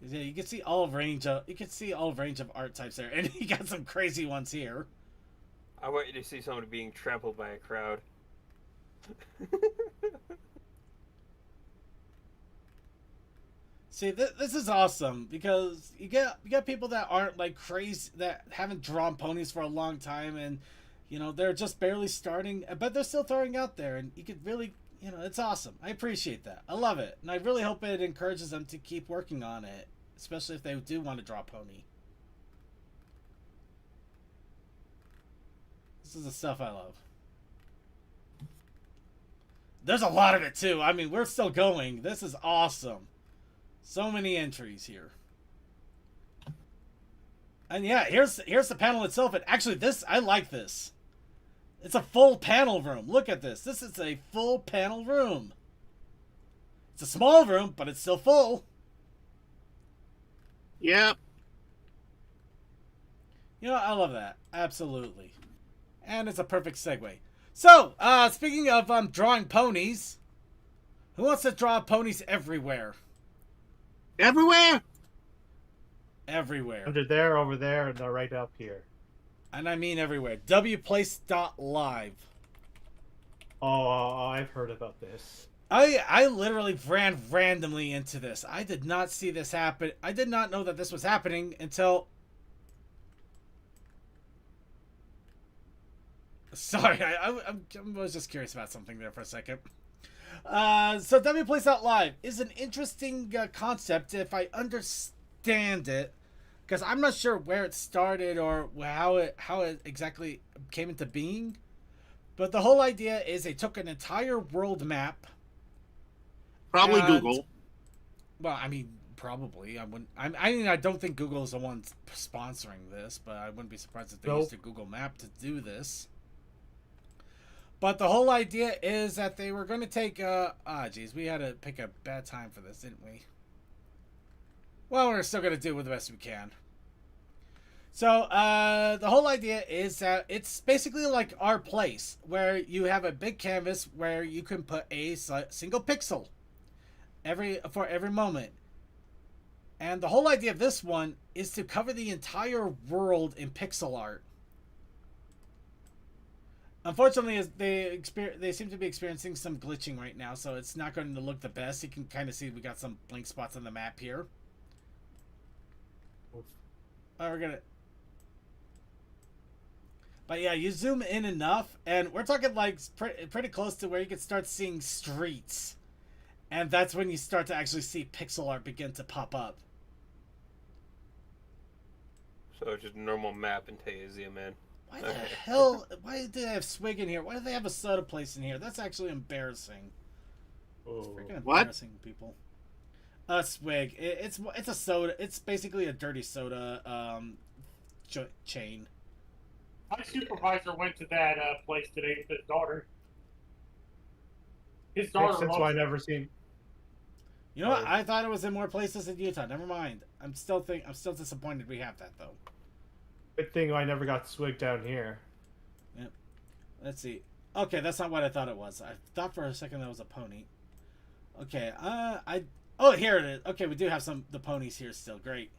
Yeah, you can see all range of art types there, and you got some crazy ones here. I want you to see somebody being trampled by a crowd. See, this is awesome because you got people that aren't like crazy, that haven't drawn ponies for a long time, and you know they're just barely starting, but they're still throwing out there, and you could really, you know, it's awesome. I appreciate that. I love it, and I really hope it encourages them to keep working on it, especially if they do want to draw pony. This is the stuff I love. There's a lot of it too. I mean, we're still going. This is awesome. So many entries here. And yeah, here's the panel itself. And actually, this, I like this. It's a full panel room. Look at this. This is a full panel room. It's a small room, but it's still full. Yep. You know, I love that. Absolutely. And it's a perfect segue. So, speaking of drawing ponies, who wants to draw ponies everywhere? Everywhere. Everywhere. Under there, over there, and they're right up here. And I mean everywhere. wplace.live. Oh, I've heard about this. I literally ran randomly into this. I did not see this happen. I did not know that this was happening until... Sorry, I was just curious about something there for a second. So wplace.live is an interesting concept if I understand it, because I'm not sure where it started or how it exactly came into being. But the whole idea is they took an entire world map. Probably And, Google. well, I mean, probably. I don't think Google is the one sponsoring this, but I wouldn't be surprised if they used a Google map to do this. But the whole idea is that they were going to take, geez, we had to pick a bad time for this, didn't we? Well, we're still going to do it the best we can. So, the whole idea is that it's basically like our place, where you have a big canvas where you can put a single pixel for every moment. And the whole idea of this one is to cover the entire world in pixel art. Unfortunately, they seem to be experiencing some glitching right now, so it's not going to look the best. You can kind of see we got some blank spots on the map here. We're gonna... But yeah, you zoom in enough, and we're talking like pretty close to where you can start seeing streets. And that's when you start to actually see pixel art begin to pop up. So it's just a normal map until you zoom in. Why the hell? Why did they have Swig in here? Why do they have a soda place in here? That's actually embarrassing. It's freaking embarrassing, people. Swig. It's a soda. It's basically a dirty soda chain. My supervisor went to that place today with his daughter. His daughter. That's why I never seen. You know what? I thought it was in more places in Utah. Never mind. I'm still disappointed we have that though. Good thing I never got Swig down here. Yep. Let's see. Okay, that's not what I thought it was. I thought for a second that was a pony. Okay. Oh, here it is. Okay, we do have the ponies here still. Great.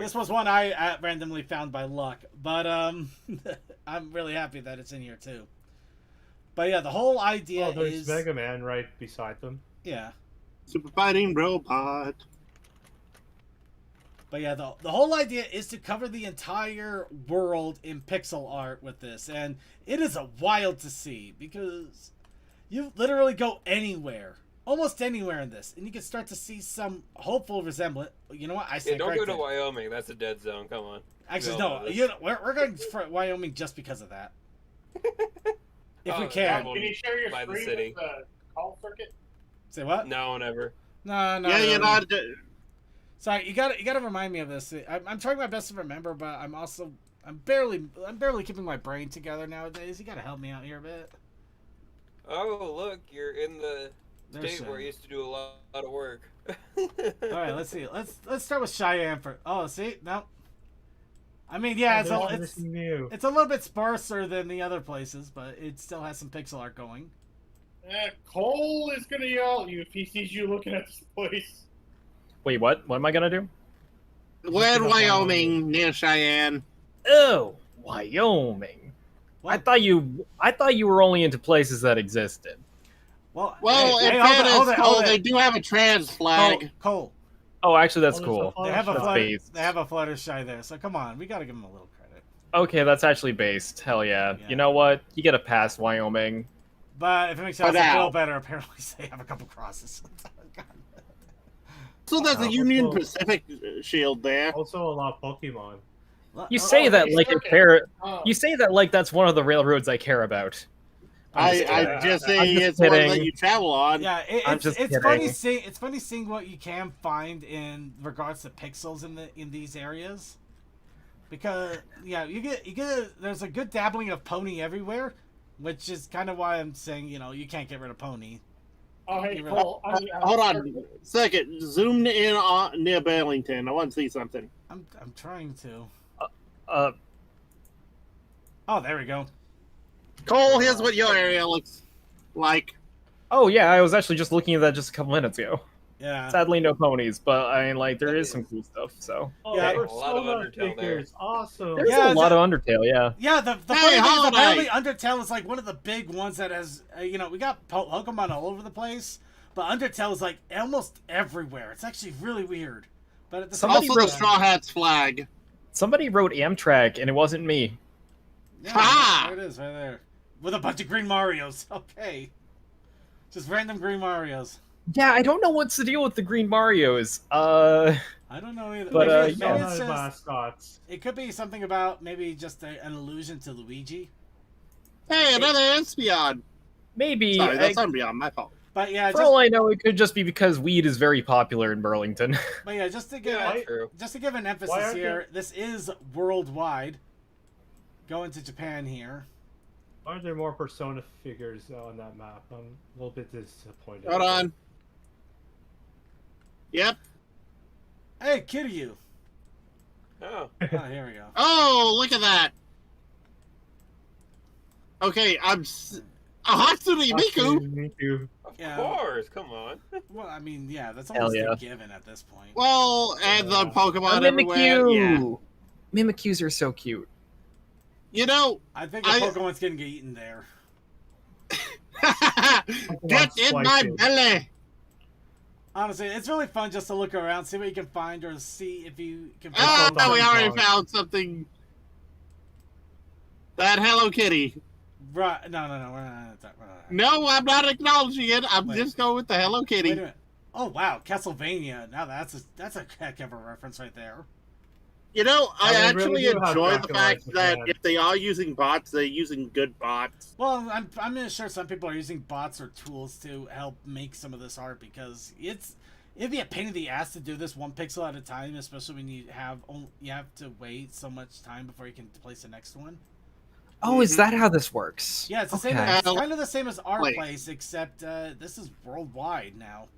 This was one I randomly found by luck, but I'm really happy that it's in here too. But yeah, the whole idea there's Mega Man right beside them. Yeah. Super fighting robot. But yeah, the whole idea is to cover the entire world in pixel art with this, and it is a wild to see because you literally go anywhere, almost anywhere in this, and you can start to see some hopeful resemblance. You know what? I said don't go to Wyoming. That's a dead zone. Come on. Actually, no. You know, we're going for Wyoming just because of that. If we can. Can you share your by the screen city. with the call circuit? Say what? No, never. No. Yeah, you're not. Sorry, you gotta remind me of this. I'm trying my best to remember, but I'm barely keeping my brain together nowadays. You gotta help me out here a bit. Oh, look, you're in the state where I used to do a lot of work. All right, let's see. Let's start with Cheyenne for. Oh, see, no. I mean, yeah, There's anything new. it's a little bit sparser than the other places, but it still has some pixel art going. Cole is gonna yell at you if he sees you looking at this place. Wait, what? What am I gonna do? We're in Wyoming, near Cheyenne. Oh, Wyoming. Well, I thought you were only into places that existed. Well, Well, hey, in hold it, fairness, hold it, Cole, hold it. they do have a trans flag. Cole. Oh, actually, that's Oh, there's cool. a They have a That's flutter, based. they have a Fluttershy there, so come on, we gotta give them a little credit. Okay, that's actually based. Hell yeah. Yeah. You know what? You get a pass, Wyoming. But if it makes you For also feel now. better, apparently they have a couple crosses. So there's Wow. a Union Well- Pacific shield there. Also, a lot of Pokemon. You say that hey, like I Circuit. care. Oh. You say that like that's one of the railroads I care about. I just say I'm just it's one that kidding. you travel on. Yeah, I'm it's just it's funny kidding. seeing what you can find in regards to pixels in these areas, because yeah, you get there's a good dabbling of pony everywhere, which is kind of why I'm saying you can't get rid of pony. Oh, hey, You Cole. Hold on, second. Zoom in on, near Burlington. I want to see something. I'm trying to. Uh, Oh, there we go. Cole, here's what your area looks like. oh yeah, I was actually just looking at that just a couple minutes ago. Yeah. Sadly, no ponies, but I mean, like, there is some cool stuff. So Oh, Yeah. there's A lot of Sona Undertale there. figures. Awesome. there's Yeah, a lot of Undertale. Yeah. Yeah, the Hey, funny thing is Holiday! apparently Undertale is like one of the big ones that has, we got Pokemon all over the place, but Undertale is like almost everywhere. It's actually really weird. But at the same Somebody Also, the wrote- Straw Hats flag. Somebody wrote Amtrak, and it wasn't me. yeah, Ah! there it is, right there. With a bunch of green Marios. Okay. Just random green Marios. Yeah, I don't know what's the deal with the green Marios. I don't know either. But, Maybe yeah. it's Sona just- mascots. it could be something about maybe just an allusion to Luigi. Hey, another Espeon. maybe. Sorry, that's Umbreon. My fault. But yeah, For just all I know, it could just be because weed is very popular in Burlington. just to give Yeah, true. just to give an Why emphasis aren't here, this is worldwide. Going to Japan here. Why aren't there more Persona figures on that map? I'm a little bit disappointed. Hold on. Yep. Hey, Kiryu. Oh, Oh, here we go. Oh, look at that. Okay, Hatsune Miku. Miku. of Yeah. course. Come on. Well, I mean, yeah, that's Hell almost yeah. a given at this point. Well, and the Yeah. Pokemon everywhere. Yeah. Mimikyu! Mimikyus are so cute. You know, I think the I- Pokemon's gonna get eaten there. get in my Slices. belly. Honestly, it's really fun just to look around, see what you can find, or see if you can. Ah, Pokemon we already Pokemon. found something. That Hello Kitty. Right? No, we're not. No, I'm not acknowledging it. I'm Wait. just going with the Hello Wait a Kitty. minute. Oh wow, Castlevania. Now that's a heck of a reference right there. You know, I they actually really do have enjoy the Dracula fact in that Japan. if they are using bots, they're using good bots. Well, I'm sure some people are using bots or tools to help make some of this art because it'd be a pain in the ass to do this one pixel at a time, especially when you have to wait so much time before you can place the next one. Oh, is that how this works? Yeah, it's the same. Okay. It's kind of the same as Art Wait. Place, except this is worldwide now.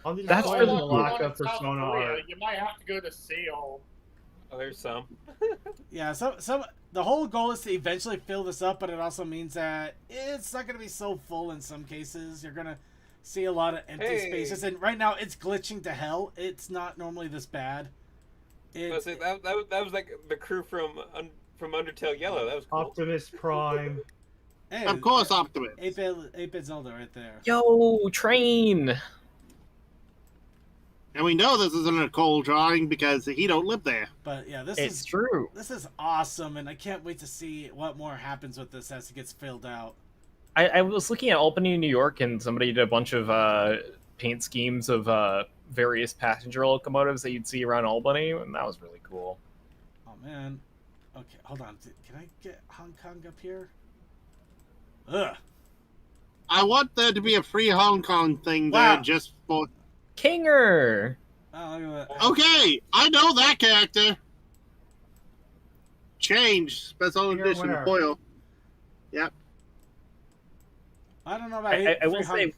On the That's That's really the cool. lack of South Persona Korea, art. You might have to go to Seoul. Oh, there's some. Yeah, so the whole goal is to eventually fill this up, but it also means that it's not going to be so full in some cases. You're going to see a lot of empty Hey. spaces, and right now it's glitching to hell. It's not normally this bad. It's, That was like the crew from Undertale Yellow. That was cool. Optimus Prime. hey, Of course, Optimus. 8-bit Zelda right there. Yo, train! And we know this isn't a Cole drawing because he don't live there. But yeah, this It's is true. awesome, and I can't wait to see what more happens with this as it gets filled out. I was looking at Albany, New York, and somebody did a bunch of paint schemes of various passenger locomotives that you'd see around Albany, and that was really cool. Oh man. Okay, hold on. Can I get Hong Kong up here? Ugh. I want there to be a free Hong Kong thing Wow. there just for. Kinger! Oh, look at that. Okay, I know that character. Change special Here, edition where? foil. I don't know about I will free say,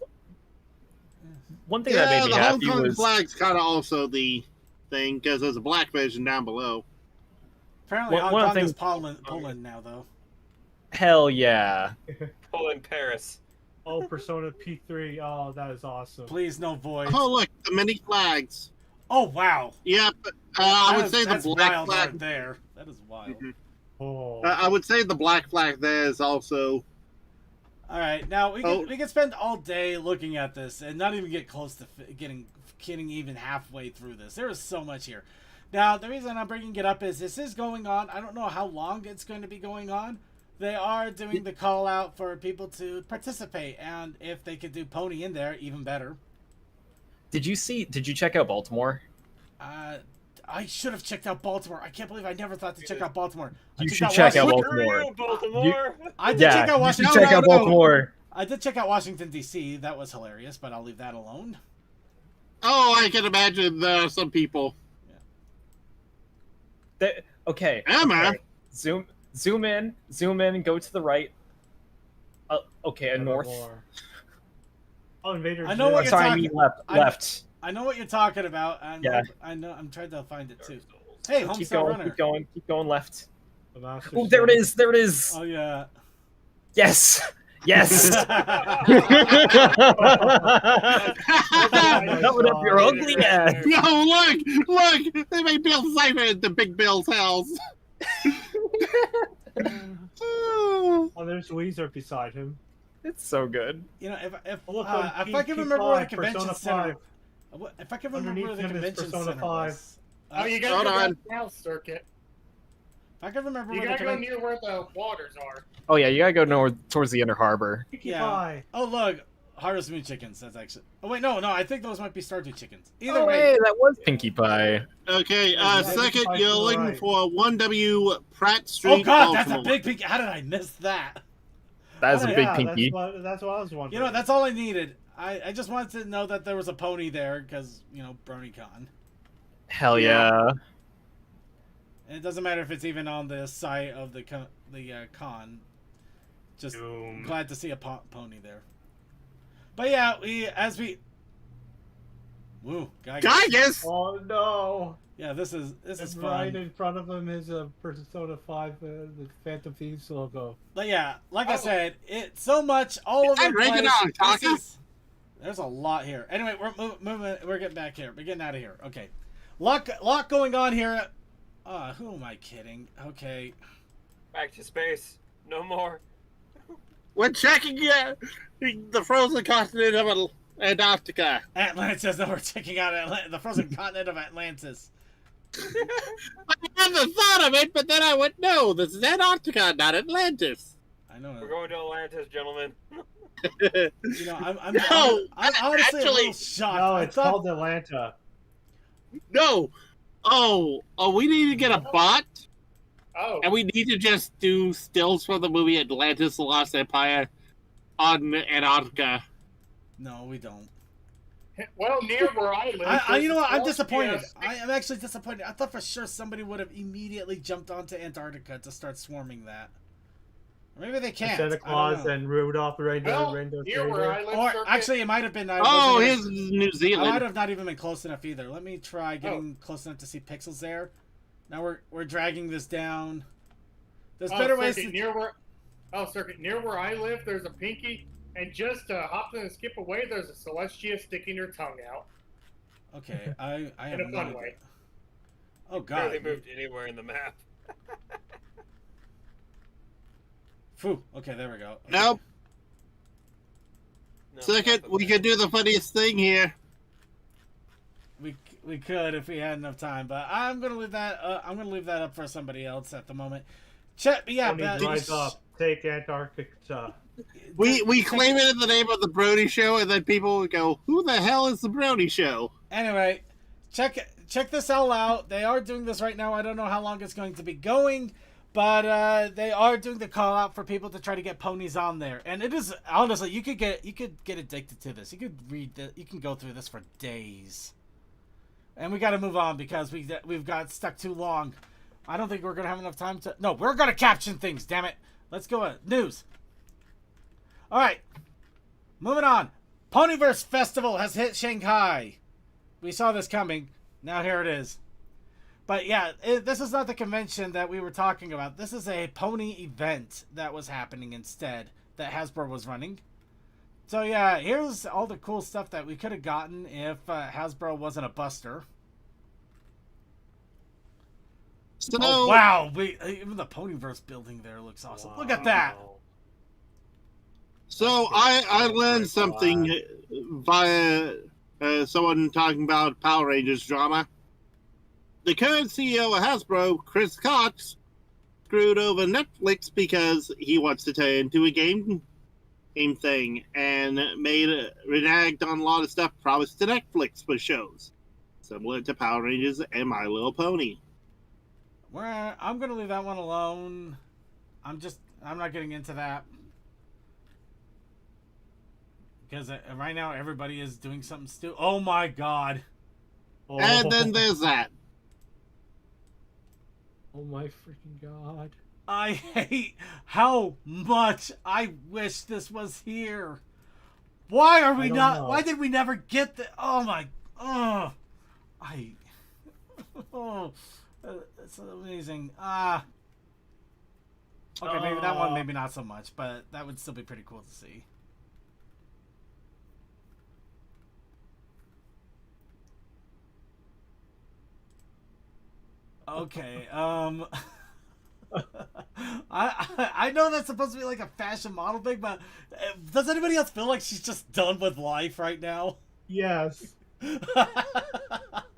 one thing that Yeah, made me the Hong happy Kong was... flag's kind of also the thing because there's a black version down below. Apparently, One Hong of the Kong is things- Poland now, though. Hell yeah. Poland, Paris. Oh, Persona P3. Oh, that is awesome. Please, no voids. Oh, look, the mini flags. Oh, wow. Yeah, but I would That is- say the that's black wild flag. right there. That is wild. Mhm. Oh. I would say the black flag there is also. All right, now we Oh. can spend all day looking at this and not even get close to getting even halfway through this. There is so much here. Now, the reason I'm bringing it up is this is going on. I don't know how long it's going to be going on. They are doing the call out for people to participate, and if they could do Pony in there, even better. Did you check out Baltimore? I should have checked out Baltimore. I can't believe I never thought to check out Baltimore. I You checked should check out Washington- Baltimore. Baltimore. I did check out you should Washington. check out Baltimore. I did check out Washington D.C. That was hilarious, but I'll leave that alone. Oh, I can imagine there are some people. Okay. Emma? Okay. Zoom in, go to the right. Okay, north. Oh, Invader I know what Zim. you're Sorry, I talking- mean left. I- Left. I know what you're talking about. Yeah. I know. I'm trying to find it too. Hey, Keep Homestead going, Runner. keep going left. The Master Oh, there it Sword. is, there it is. Oh yeah. Yes. Yes. Coming up your ugly ass. No, look! They made Bill Cipher into Big Bill's house. Oh, there's Weezer beside him. It's so good. You know, if Oh, look, if I can remember where the convention Persona center, 5. if I can remember where the Underneath him is convention Persona center 5. was. Oh, you If gotta Hold go on. down South Circuit. I can remember You where the gotta go convention. near where the waters are. Oh yeah, you gotta go north towards the Inner Harbor. Pinkie Yeah. Pie. Oh look, Harvest Moon chickens. That's actually. Oh wait, no. I think those might be Stardew chickens. Either Oh way. hey, that was Pinkie Pie. Okay, Yeah, second, I you're feel looking right. for 1W Pratt Street. Oh god, that's a Baltimore. big pink. How did I miss that? That's a Oh, big Yeah, Pinkie. that's what I was wondering. You know, that's all I needed. I just wanted to know that there was a pony there because BronyCon. Hell Yeah. yeah. And it doesn't matter if it's even on the site of the con. Just Doom. glad to see a pony there. But yeah, woo, Gygas. Gygas! Oh no! Yeah, this is And fun. right in front of him is a Persona 5, the Phantom Thieves logo. But yeah, like I said, it's so much all over that the place. Reginald talking? There's a lot here. Anyway, we're moving. We're getting back here. We're getting out of here. Okay, lot going on here. Who am I kidding? Okay. Back to space. No more. We're checking the frozen continent of Antarctica. Atlantis. No, we're checking out the frozen continent of Atlantis. I never thought of it, but then I went, no, this is Antarctica, not Atlantis. I know. We're going to Atlantis, gentlemen. You know, I'm No, honestly a actually- little shocked. No, I it's thought called Atlanta. No. Oh, we need to get a bot, Oh, and we need to just do stills from the movie Atlantis: The Lost Empire on Antarctica. no, we don't. well, near where I live. You know what? I'm there's disappointed. yes, I am actually disappointed. I thought for sure somebody would have immediately jumped onto Antarctica to start swarming that. Or maybe they can't. Santa I don't Claus know. and Rudolph the well, Rainbow near where I live. Or Circuit, actually, it might have been. Oh, wasn't here's even- New I might Zealand. have not even been close enough either. Let me try getting close enough to see pixels there. Now we're dragging this down. There's better ways to. Circuit near where I live. There's a Pinky, and just hop and skip away. There's a Celestia sticking her tongue out. Okay, I have In a no fun idea. way. Oh god. Barely moved anywhere in the map. Phew. Okay, there we go. Okay. Nope. No, Second, not we the could do the funniest thing here. We could if we had enough time, but I'm gonna leave that. I'm gonna leave that up for somebody else at the moment. Check. Yeah. Tony, but- rise up. Take Antarctica. We claim it in the name of the Brony Show, and then people would go, "Who the hell is the Brony Show?" Anyway, check this all out. They are doing this right now. I don't know how long it's going to be going, but they are doing the call out for people to try to get ponies on there. And it is honestly, you could get addicted to this. You could you can go through this for days. And we got to move on because we've got stuck too long. I don't think we're gonna have enough time to. No, we're gonna caption things. Damn it. Let's go. News. All right. Moving on. Ponyverse Festival has hit Shanghai. We saw this coming. Now here it is. But yeah, this is not the convention that we were talking about. This is a pony event that was happening instead that Hasbro was running. So yeah, here's all the cool stuff that we could have gotten if Hasbro wasn't a buster. So Oh wow, even the Ponyverse building there looks awesome. Look at that. So I learned something via someone talking about Power Rangers drama. The current CEO of Hasbro, Chris Cox, screwed over Netflix because he wants to turn into a game thing and reneged on a lot of stuff promised to Netflix for shows, similar to Power Rangers and My Little Pony. I'm gonna leave that one alone. I'm not getting into that. Because right now everybody is doing something stupid. Oh my god. Oh. And then there's that. Oh my freaking god. I hate how much I wish this was here. Why are we not? know. Why did we never get the? Oh my. Oh. Oh. It's amazing. Okay, maybe that one, maybe not so much, but that would still be pretty cool to see. Okay, I know that's supposed to be like a fashion model thing, but does anybody else feel like she's just done with life right now? Yes.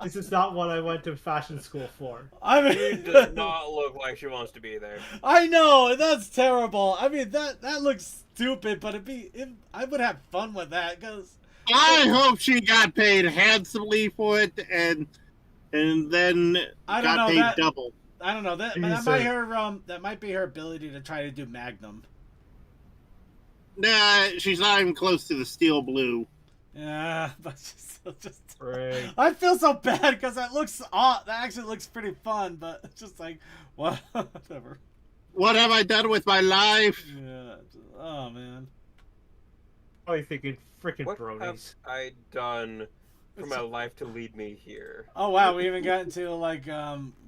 This is not what I went to fashion school for. I She mean, does not look like she wants to be there. I know that's terrible. I mean that looks stupid, but I would have fun with that because I hope she got paid handsomely for it and then I don't got know, paid that- double. I don't know that that might be her ability to try to do Magnum. Nah, she's not even close to the steel blue. Yeah, but just Right. I feel so bad because that actually looks pretty fun, but it's just like whatever. What have I done with my life? Yeah. Oh man. Probably thinking freaking What have bronies. I done for my life to lead me here? Oh wow, we even got into like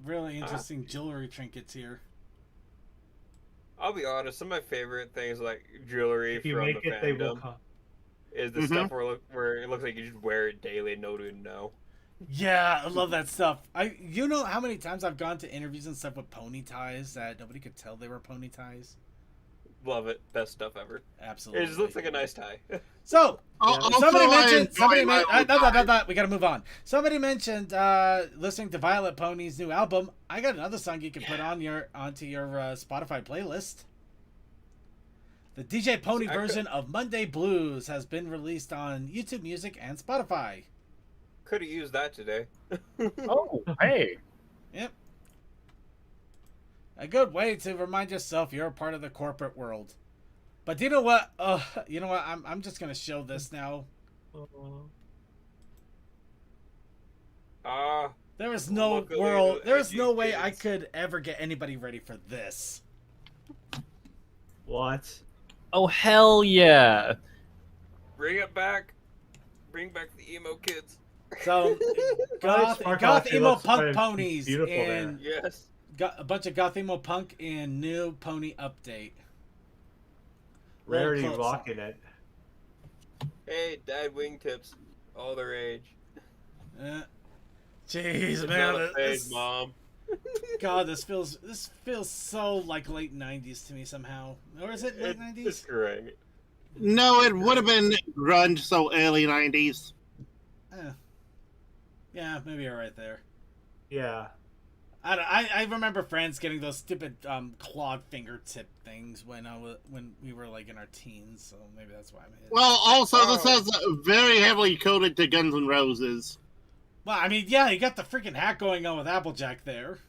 really interesting jewelry trinkets here. I'll be honest, some of my favorite things like jewelry If you from make the it, they will fandom come. is the Mhm. stuff where it looks like you just wear it daily and nobody would know. Yeah, I love that stuff. You know how many times I've gone to interviews and stuff with pony ties that nobody could tell they were pony ties? Love it. Best stuff ever. Absolutely. It just looks like a nice tie. So, Also, somebody I mentioned. enjoy my own time. We gotta move on. Somebody mentioned listening to Violet Pony's new album. I got another song you can put onto your Spotify playlist. The DJ Pony version of Monday Blues has been released on YouTube Music and Spotify. Could have used that today. Oh, hey. Yep. A good way to remind yourself you're a part of the corporate world. But you know what? You know what? I'm just gonna show this now. There is no Luckily, world. the There is no AD way I kids- could ever get anybody ready for this. What? Oh, hell yeah. Bring it back. Bring back the emo kids. So, goth actually emo looks punk quite ponies beautiful and Yes. a bunch of goth emo punk and new pony update. Rarity Little close. rocking it. Hey, dyed wingtips. All the rage. Jeez, It's man. not a phase, This, Mom. God, this feels so like late '90s to me somehow. Or is it late '90s? It's great. No, it would have been grunge, so early 90s. Yeah, maybe you're right there. Yeah. I remember friends getting those stupid clawed fingertip things when we were like in our teens, so maybe that's why I'm hit. Well, also, this is very heavily coded to Guns N' Roses. Well, I mean, yeah, you got the freaking hat going on with Applejack there.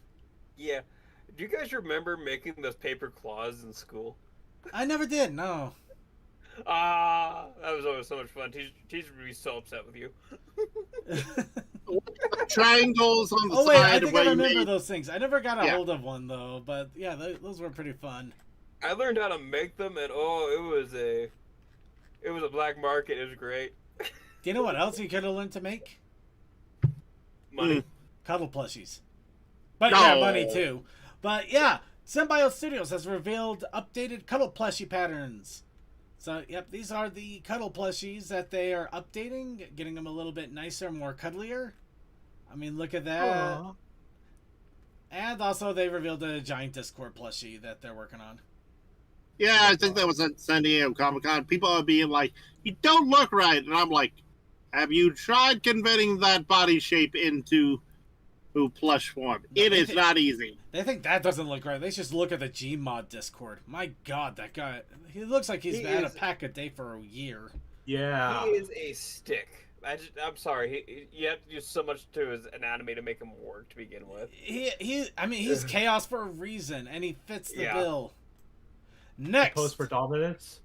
Yeah. Do you guys remember making those paper claws in school? I never did, no. Ah, that was always so much fun. Teacher would be so upset with you. Triangles on the Oh wait, I side think where I you remember made... those things. I never got a Yeah. hold of one though, but yeah, those were pretty fun. I learned how to make them, and it was a black market. It was great. Do you know what else you could have learned to make? Money. Cuddle plushies. But yeah, No. money too. But yeah, Symbiote Studios has revealed updated cuddle plushie patterns. So, yep, these are the cuddle plushies that they are updating, getting them a little bit nicer, more cuddlier. I mean, look at that. Aw. And also, they revealed a giant Discord plushie that they're working on. Yeah, I think that was at San Diego Comic Con. People are being like, "You don't look right," and I'm like, "Have you tried converting that body shape into plush form? It is not easy." They think that doesn't look right. They just look at the Gmod Discord. My God, that guy, he looks like he's had a pack a day for a year. Yeah. He is a stick. I'm sorry. You have to do so much to his anatomy to make him work to begin with. I mean, he's chaos for a reason, and he fits the Yeah. bill. Next. Post predominance.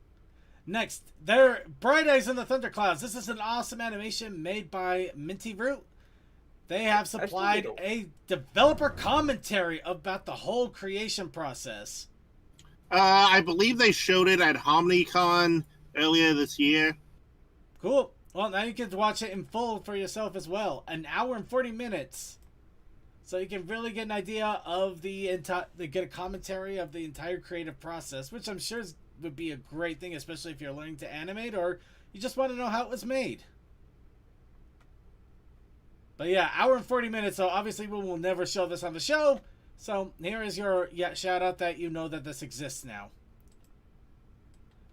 Next, they're Bright Eyes in the Thunderclouds. This is an awesome animation made by Minty Root. They have supplied a developer commentary about the whole creation process. I believe they showed it at HomniCon earlier this year. Cool. Well, now you can watch it in full for yourself as well. An hour and 40 minutes. So you can really get an idea of get a commentary of the entire creative process, which I'm sure would be a great thing, especially if you're learning to animate or you just want to know how it was made. But yeah, hour and 40 minutes, so obviously we will never show this on the show. So here is your shout out that you know that this exists now.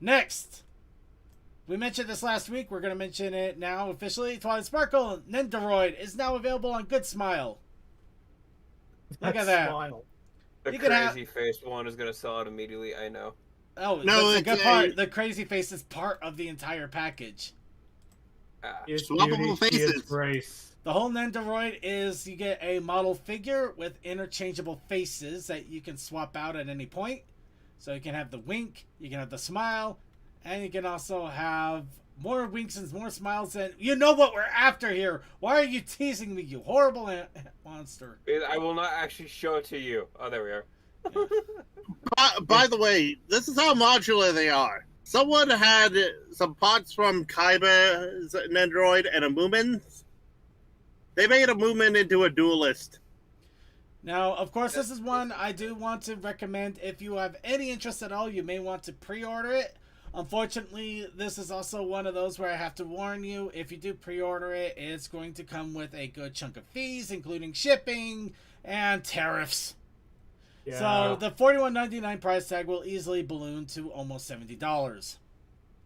Next, we mentioned this last week. We're going to mention it now officially. Twilight Sparkle Nendoroid is now available on Good Smile. Look at that. Smile. The You could crazy faced one is going to sell out immediately, I know. Oh, No, that's a it's good part. The crazy face is part of the entire package. It's Swappable beauty, she is faces. grace. The whole Nendoroid is you get a model figure with interchangeable faces that you can swap out at any point. So you can have the wink, you can have the smile, and you can also have more winks and more smiles. And you know what we're after here. Why are you teasing me, you horrible monster? I will not actually show it to you. Oh, there we are. By the way, this is how modular they are. Someone had some parts from Kaiba's Nendoroid and a Moomin. They made a Moomin into a duelist. Now, of course, this is one I do want to recommend. If you have any interest at all, you may want to pre-order it. Unfortunately, this is also one of those where I have to warn you, if you do pre-order it, it's going to come with a good chunk of fees, including shipping and tariffs. Yeah. So the $41.99 price tag will easily balloon to almost $70.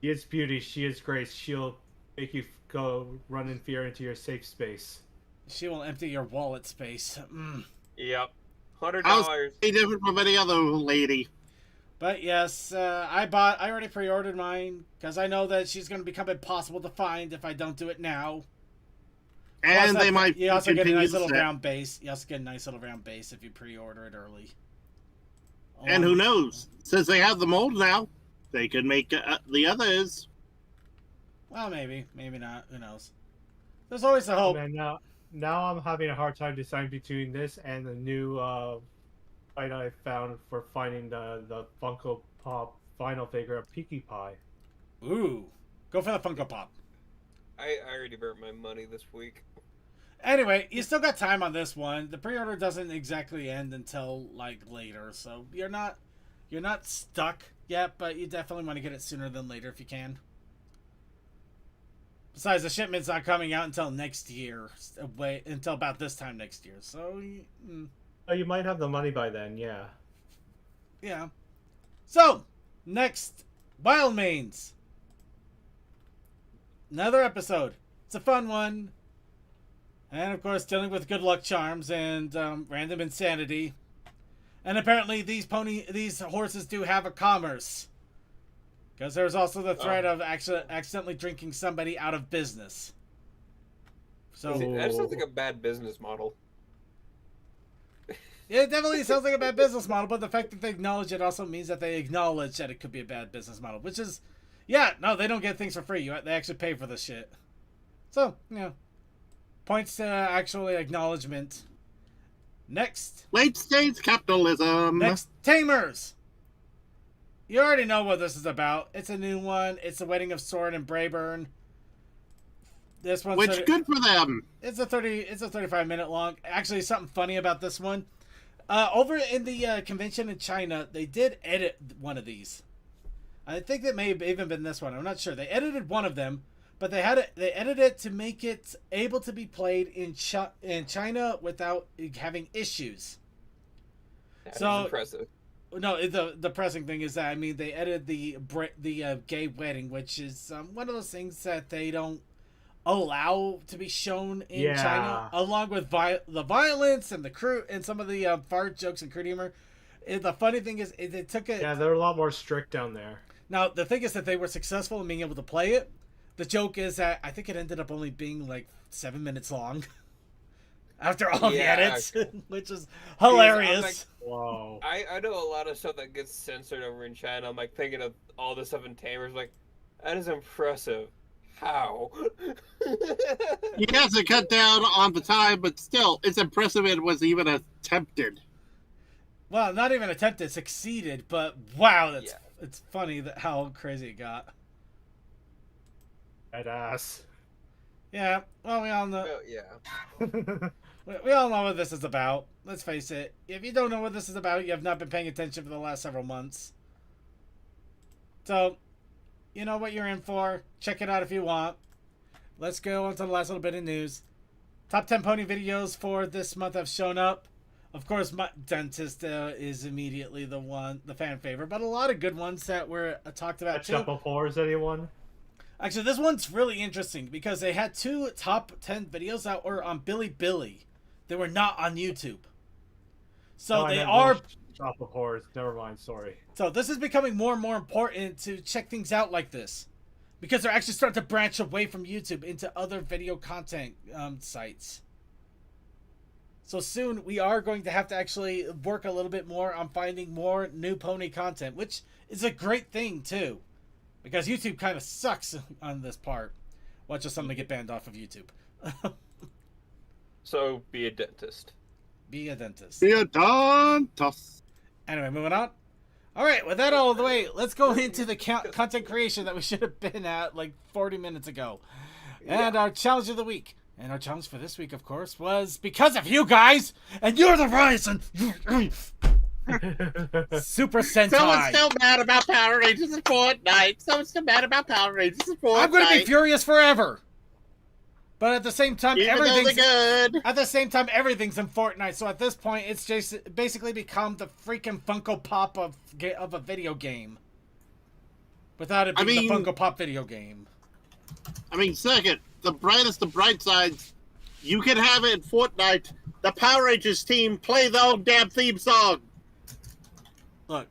She is beauty, she is grace. She'll make you go run in fear into your safe space. She will empty your wallet space. Yep. $100. I was different from any other lady. But yes, I already pre-ordered mine because I know that she's going to become impossible to find if I don't do it now. And Plus, they might you also get a continue nice the little set. round base. You also get a nice little round base if you pre-order it early. And who knows? Since they have the mold now, they could make the others. Well, maybe not. Who knows? There's always a hope. And now I'm having a hard time deciding between this and the new fight I found for finding the Funko Pop final figure of Pinkie Pie. Ooh, go for the Funko Pop. I already burnt my money this week. Anyway, you still got time on this one. The pre-order doesn't exactly end until like later, so you're not stuck yet, but you definitely want to get it sooner than later if you can. Besides, the shipment's not coming out until next year. Wait until about this time next year. So, Oh, you might have the money by then, yeah. yeah. So, next, Wild Mains. Another episode. It's a fun one. And, of course, dealing with good luck charms and random insanity. And apparently these horses do have a commerce. Because there's also the threat of accidentally drinking somebody out of business. So That sounds like a bad business model. it definitely sounds like a bad business model, but the fact that they acknowledge it also means that they acknowledge that it could be a bad business model, which is, yeah, no, they don't get things for free. They actually pay for this shit. So, yeah. Points to actually acknowledgement. Next. Late stage capitalism. Next, Tamers. You already know what this is about. It's a new one. It's the Wedding of Sword and Brayburn. This one's Which good for them. It's a 35-minute long. Actually, something funny about this one. Over in the convention in China, they did edit one of these. I think that may have even been this one. I'm not sure. They edited one of them, but they edited it to make it able to be played in China without having issues. That So- is impressive. No, the pressing thing is that I mean they edited the gay wedding, which is one of those things that they don't allow to be shown in China, along with the violence and the crude and some of the fart jokes and crude humor. The funny thing is, they took it. Yeah, they're a lot more strict down there. Now the thing is that they were successful in being able to play it. The joke is that I think it ended up only being like 7 minutes long. After all the Yeah. edits, which is hilarious. like, Whoa. I know a lot of stuff that gets censored over in China. I'm like thinking of all this stuff in Tamers. Like, that is impressive. How? You have to cut down on the time, but still, it's impressive it was even attempted. Well, not even attempted, succeeded, but wow, Yeah. it's funny that how crazy it got. Badass. Yeah, well, we all know Well, yeah. we all know what this is about. Let's face it. If you don't know what this is about, you have not been paying attention for the last several months. So, you know what you're in for. Check it out if you want. Let's go on to the last little bit of news. Top 10 pony videos for this month have shown up. Of course, my dentist is immediately the fan favorite, but a lot of good ones that were talked about too. Shuffle pores, anyone? Actually, this one's really interesting because they had 2 top 10 videos that were on Bilibili. They were not on YouTube. So they are. Shuffle pores. Never mind. Sorry. So this is becoming more and more important to check things out like this, because they're actually starting to branch away from YouTube into other video content sites. So soon we are going to have to actually work a little bit more on finding more new pony content, which is a great thing too, because YouTube kind of sucks on this part. Watch us suddenly get banned off of YouTube. So, be a dentist. Be a dentist. Be a dentist. Anyway, moving on. All right, with that out of the way, let's go into the content creation that we should have been at like 40 minutes ago. And our challenge of the week. And our challenge for this week, of course, was because of you guys, and you're the reason. Super Sentai. Someone's still mad about Power Rangers in Fortnite. Someone's still mad about Power Rangers in Fortnite. I'm going to be furious forever. But at the same time, Even though everything's they're good. at the same time everything's in Fortnite. So at this point, it's just basically become the freaking Funko Pop of a video game, without it being the Funko Pop video game. I mean, second, the brightest of bright sides, you can have it in Fortnite. The Power Rangers team play their own damn theme song. Look,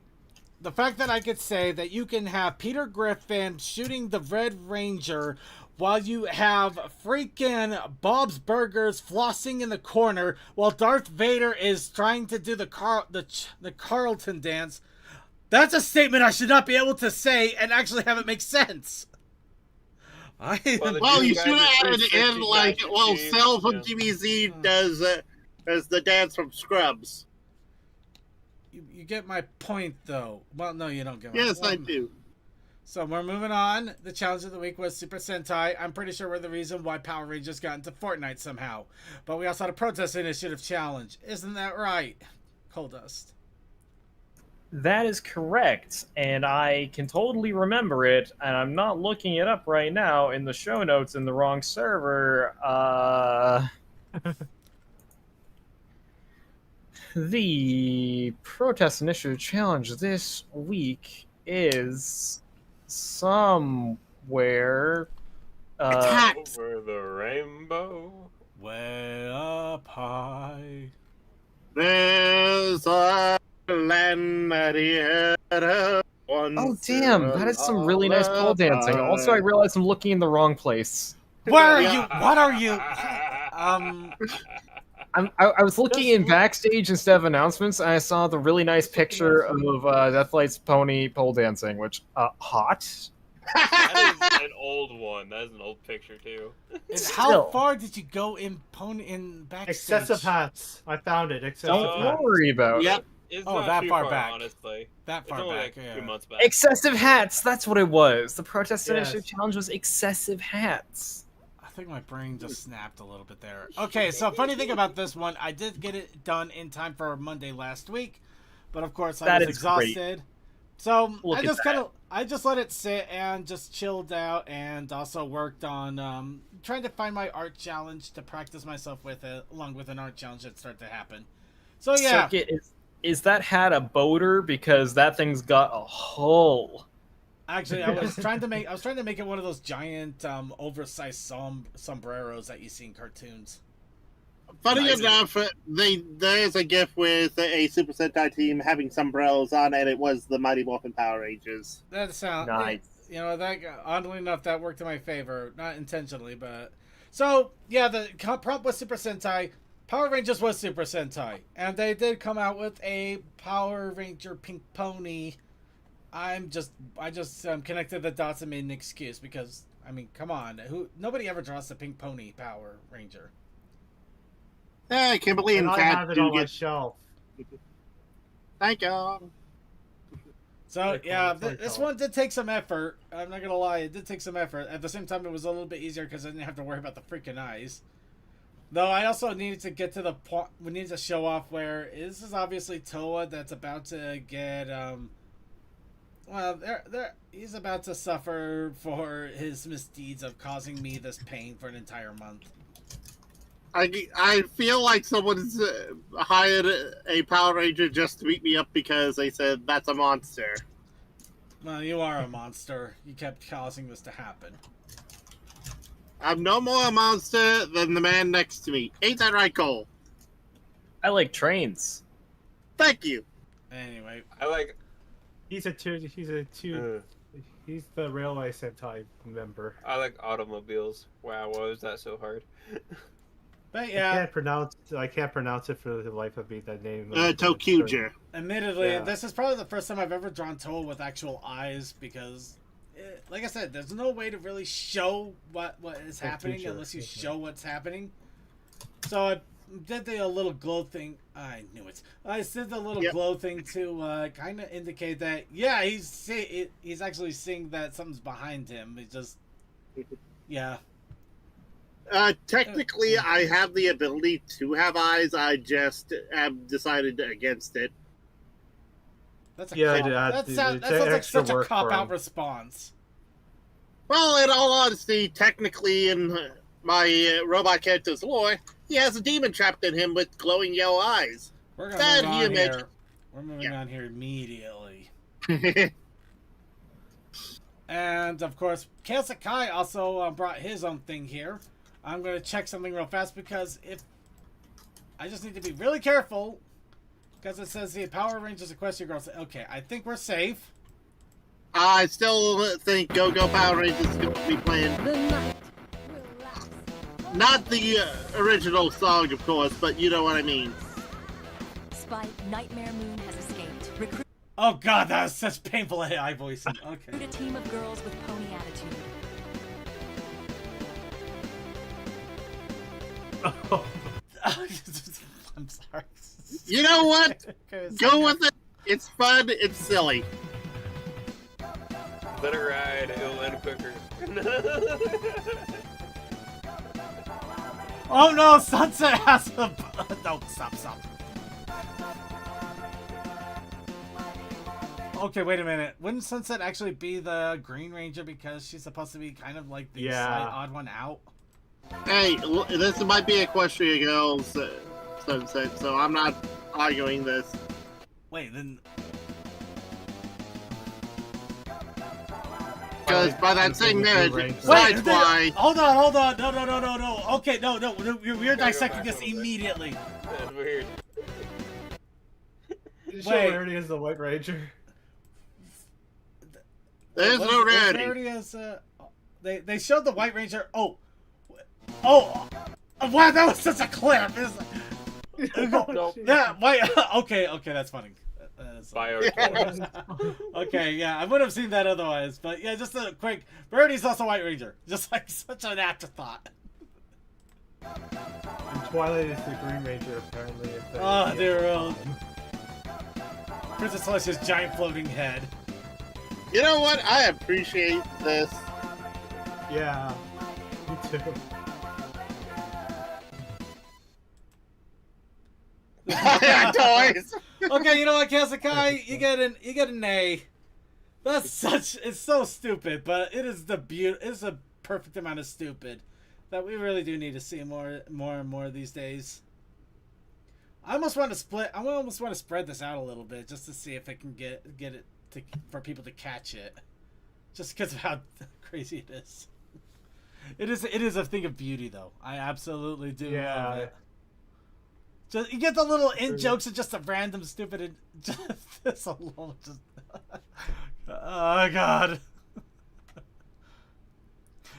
the fact that I could say that you can have Peter Griffin shooting the Red Ranger while you have freaking Bob's Burgers flossing in the corner while Darth Vader is trying to do the Carlton dance, that's a statement I should not be able to say and actually have it make sense. Well, you should have added in, like, well, Cell from GBZ does the dance from Scrubs. You get my point, though. Well, no, you don't get my Yes, point. I do. So we're moving on. The challenge of the week was Super Sentai. I'm pretty sure we're the reason why Power Rangers got into Fortnite somehow. But we also had a protest initiative challenge. Isn't that right, Coldust? That is correct, and I can totally remember it, and I'm not looking it up right now in the show notes in the wrong server. The protest initiative challenge this week is somewhere. Attacks. Over the rainbow. Way up high. There's a land that he had once. Oh damn, that is some really nice pole dancing. Also, I realized I'm looking in the wrong place. Where are you? What are you? I was looking in backstage instead of announcements, and I saw the really nice picture of Deathlight's pony pole dancing, which hot. That is an old one. That is an old picture too. And how far did you go in backstage? Excessive hats. I found it. Excessive Don't hats. worry about Yep. it. It's Oh, not that too far back. honestly. That It's far only back, like yeah. 2 months back. Excessive hats. That's what it was. The protest Yes. initiative challenge was excessive hats. think my brain just snapped a little bit there. Okay, so funny thing about this one, I did get it done in time for Monday last week, but of course I was exhausted. So I just let it sit and just chilled out, and also worked on trying to find my art challenge to practice myself with it, along with an art challenge that started to happen. So yeah, Circuit, is that hat a boater? Because that thing's got a hull. actually, I was trying to make it one of those giant, oversized sombreros that you see in cartoons. Funny enough, there's a GIF with a Super Sentai team having sombreros on, and it was the Mighty Morphin Power Rangers. That sounds Nice. You know, that oddly enough, that worked in my favor, not intentionally, but so yeah, the prompt was Super Sentai. Power Rangers was Super Sentai, and they did come out with a Power Ranger Pink Pony. I just connected the dots and made an excuse because, I mean, come on, nobody ever draws the Pink Pony Power Ranger. Hey, Kimberly and I Kat have it do on my get. shelf. Thank you. So Very yeah, cool, very this cool. one did take some effort. I'm not gonna lie, it did take some effort. At the same time, it was a little bit easier because I didn't have to worry about the freaking eyes. Though I also needed to get to the point. We needed to show off where this is obviously Toa that's about to get well, he's about to suffer for his misdeeds of causing me this pain for an entire month. I feel like someone's hired a Power Ranger just to beat me up because they said that's a monster. Well, you are a monster. You kept causing this to happen. I'm no more a monster than the man next to me. Ain't that right, Cole? I like trains. Thank you. Anyway, I like. He's the Railway Sentai member. I like automobiles. Wow, why was that so hard? but I yeah, can't pronounce it for the life of me. That name. Tokuja. admittedly, Yeah. this is probably the first time I've ever drawn Toa with actual eyes because, like I said, there's no way to really show what is happening feature, unless you yeah. show what's happening. So I did the little glow thing. I knew it. I did the little glow thing to kind of indicate that, yeah, he's actually seeing that something's behind him. It just, yeah. Technically, I have the ability to have eyes. I just have decided against it. That's a Yeah, that it's sounds like extra such a work for cop-out him. response. Well, in all honesty, technically, in my robot character's lore, he has a demon trapped in him with glowing yellow eyes. We're That gonna he move on imagine- here. We're moving on here immediately. And of course, Kale Sakai also brought his own thing here. I'm gonna check something real fast because I just need to be really careful because it says the Power Rangers Equestria Girls. Okay, I think we're safe. I still think Go Go Power Rangers is going to be playing. The night will last. Not the original song, of course, but you know what I mean. Spike, Nightmare Moon has escaped. Recruit Oh god, that was such painful AI voicing. Okay. a team of girls with pony attitude. I'm sorry. You know what? Okay, Go with it. It's fun. It's silly. Let it ride. It'll end quicker. Oh no, Sunset has a. No, stop. Okay, wait a minute. Wouldn't Sunset actually be the Green Ranger because she's supposed to be kind of like the Yeah. slight odd one out? Hey, this might be Equestria Girls Sunset, so I'm not arguing this. Wait, then. Because by that same marriage, Wait, besides why. Hold on. No. Okay, no. We're go dissecting back this a little bit. immediately. That's weird. Show Wait. Rarity as the White Ranger. There's What no is- rarity. Rarity as, they showed the White Ranger. Oh, wow, that was such a clip. Nope. Yeah, White. Okay, that's funny. Bio. Okay, yeah, I would have seen that otherwise, but yeah, just a quick. Rarity's also White Ranger, just like such an afterthought. And Twilight is the Green Ranger, apparently. if they- Oh, dear. Princess Celestia's giant floating head. You know what? I appreciate this. Yeah, me too. guys. Okay, you know what, Kazakai? You get an A. It's so stupid, but it is it's a perfect amount of stupid that we really do need to see more and more these days. I almost want to spread this out a little bit just to see if I can get it for people to catch it, just because of how crazy it is. It is a thing of beauty, though. I absolutely do love it. Just you get the little in jokes and just a random stupid just this alone. Just oh god.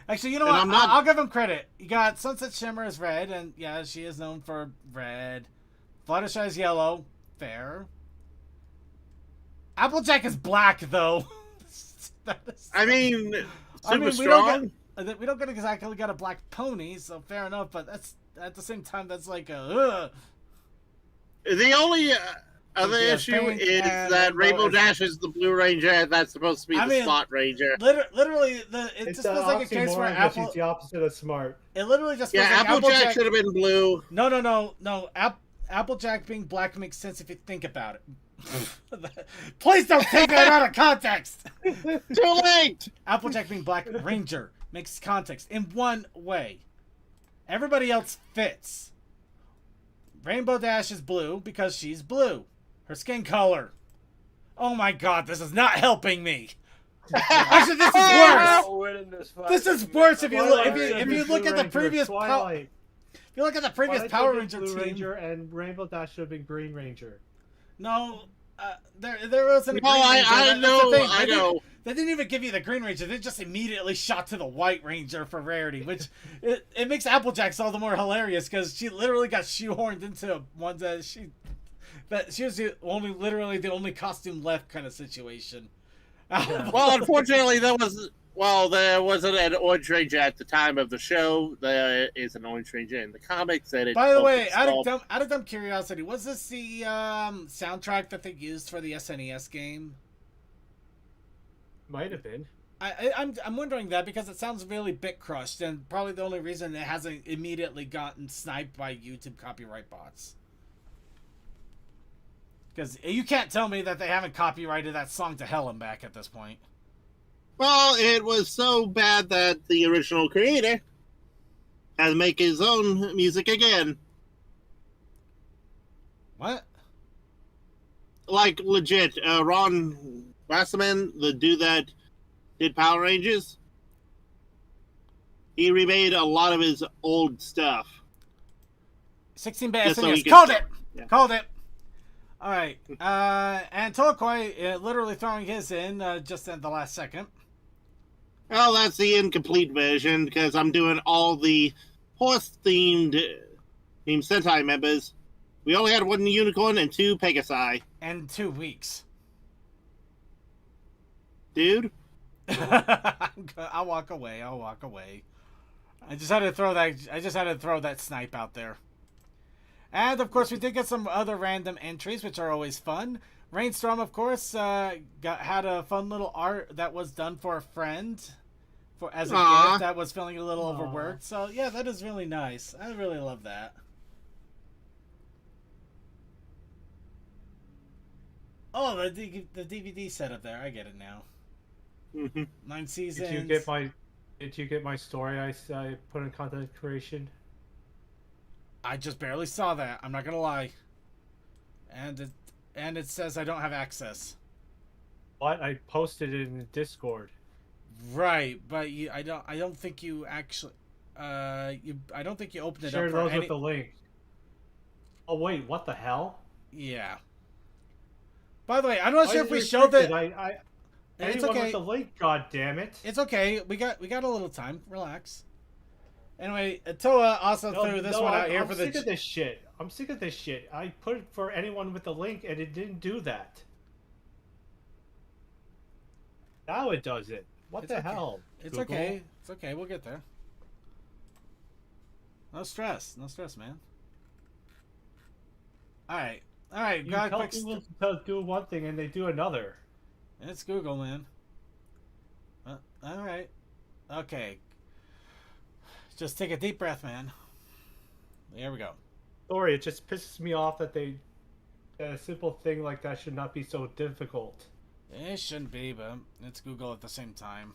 Actually, you know what? I'll give him credit. You got Sunset Shimmer is red, and yeah, she is known for red. Fluttershy is yellow. Fair. Applejack is black, though. I mean, super we strong. We don't exactly got a black pony, so fair enough. But that's at the same time, that's like a. The only other issue is that Rainbow Dash is the Blue Ranger, and that's supposed to be the Spot Ranger. Literally, it It's just feels like a case where Apple. She's the opposite of smart. It literally just feels like Applejack should have been blue. No. Applejack being black makes sense if you think about it. Please don't take that out of context. Too late. Applejack being Black Ranger makes context in one way. Everybody else fits. Rainbow Dash is blue because she's blue. Her skin color. Oh my god, this is not helping me. Actually, this is worse. This is worse if you look at the previous if you look at the previous Power Ranger Blue team. Ranger and Rainbow Dash should have been Green Ranger. No, there wasn't a Green Ranger. I know. They didn't even give you the Green Ranger. They just immediately shot to the White Ranger for rarity, which it makes Applejack's all the more hilarious because she literally got shoehorned into one that she was literally the only costume left kind of situation. Well, unfortunately, there wasn't an Orange Ranger at the time of the show. There is an Orange Ranger in the comics. And by the way, out of dumb curiosity, was this the soundtrack that they used for the SNES game? Might have been. I'm wondering that because it sounds really bit crushed, and probably the only reason it hasn't immediately gotten sniped by YouTube copyright bots. Because you can't tell me that they haven't copyrighted that song to hell and back at this point. Well, it was so bad that the original creator had to make his own music again. What? Like, legit. Ron Wasserman, the dude that did Power Rangers, he remade a lot of his old stuff. 16-bit SNES. Called it! Yeah. Called it! Alright. And Tokoi literally throwing his in just at the last second. Well, that's the incomplete version, because I'm doing all the horse-themed Team Sentai members. We only had one unicorn and 2 Pegasi. And 2 weeks. Dude? I'll walk away. I just had to throw that snipe out there. And, of course, we did get some other random entries, which are always fun. Rainstorm, of course, had a fun little art that was done for a friend as a gift that was feeling a little overworked. So, yeah, that is really nice. I really love that. Oh, the DVD setup there. I get it now. Mm-hmm. 9 seasons. Did you get my story I put in content creation? I just barely saw that. I'm not gonna lie. And it says I don't have access. But I posted it in Discord. Right, but I don't think you actually. I don't think you opened it Share up. Share those with the link. Oh wait, what the hell? Yeah. By the way, I'm not sure if we showed that. It's okay. With the link, god damn it! It's okay. We got a little time. Relax. Anyway, Toa also threw this one out here for the. I'm sick of this shit. I'm sick of this shit. I put it for anyone with the link, and it didn't do that. Now it does it. What the hell? It's okay. It's okay. We'll get there. No stress. No stress, man. All right. All right. You tell people to do one thing, and they do another. It's Google, man. All right. Okay. Just take a deep breath, man. There we go. Sorry, it just pisses me off that a simple thing like that should not be so difficult. It shouldn't be, but it's Google at the same time.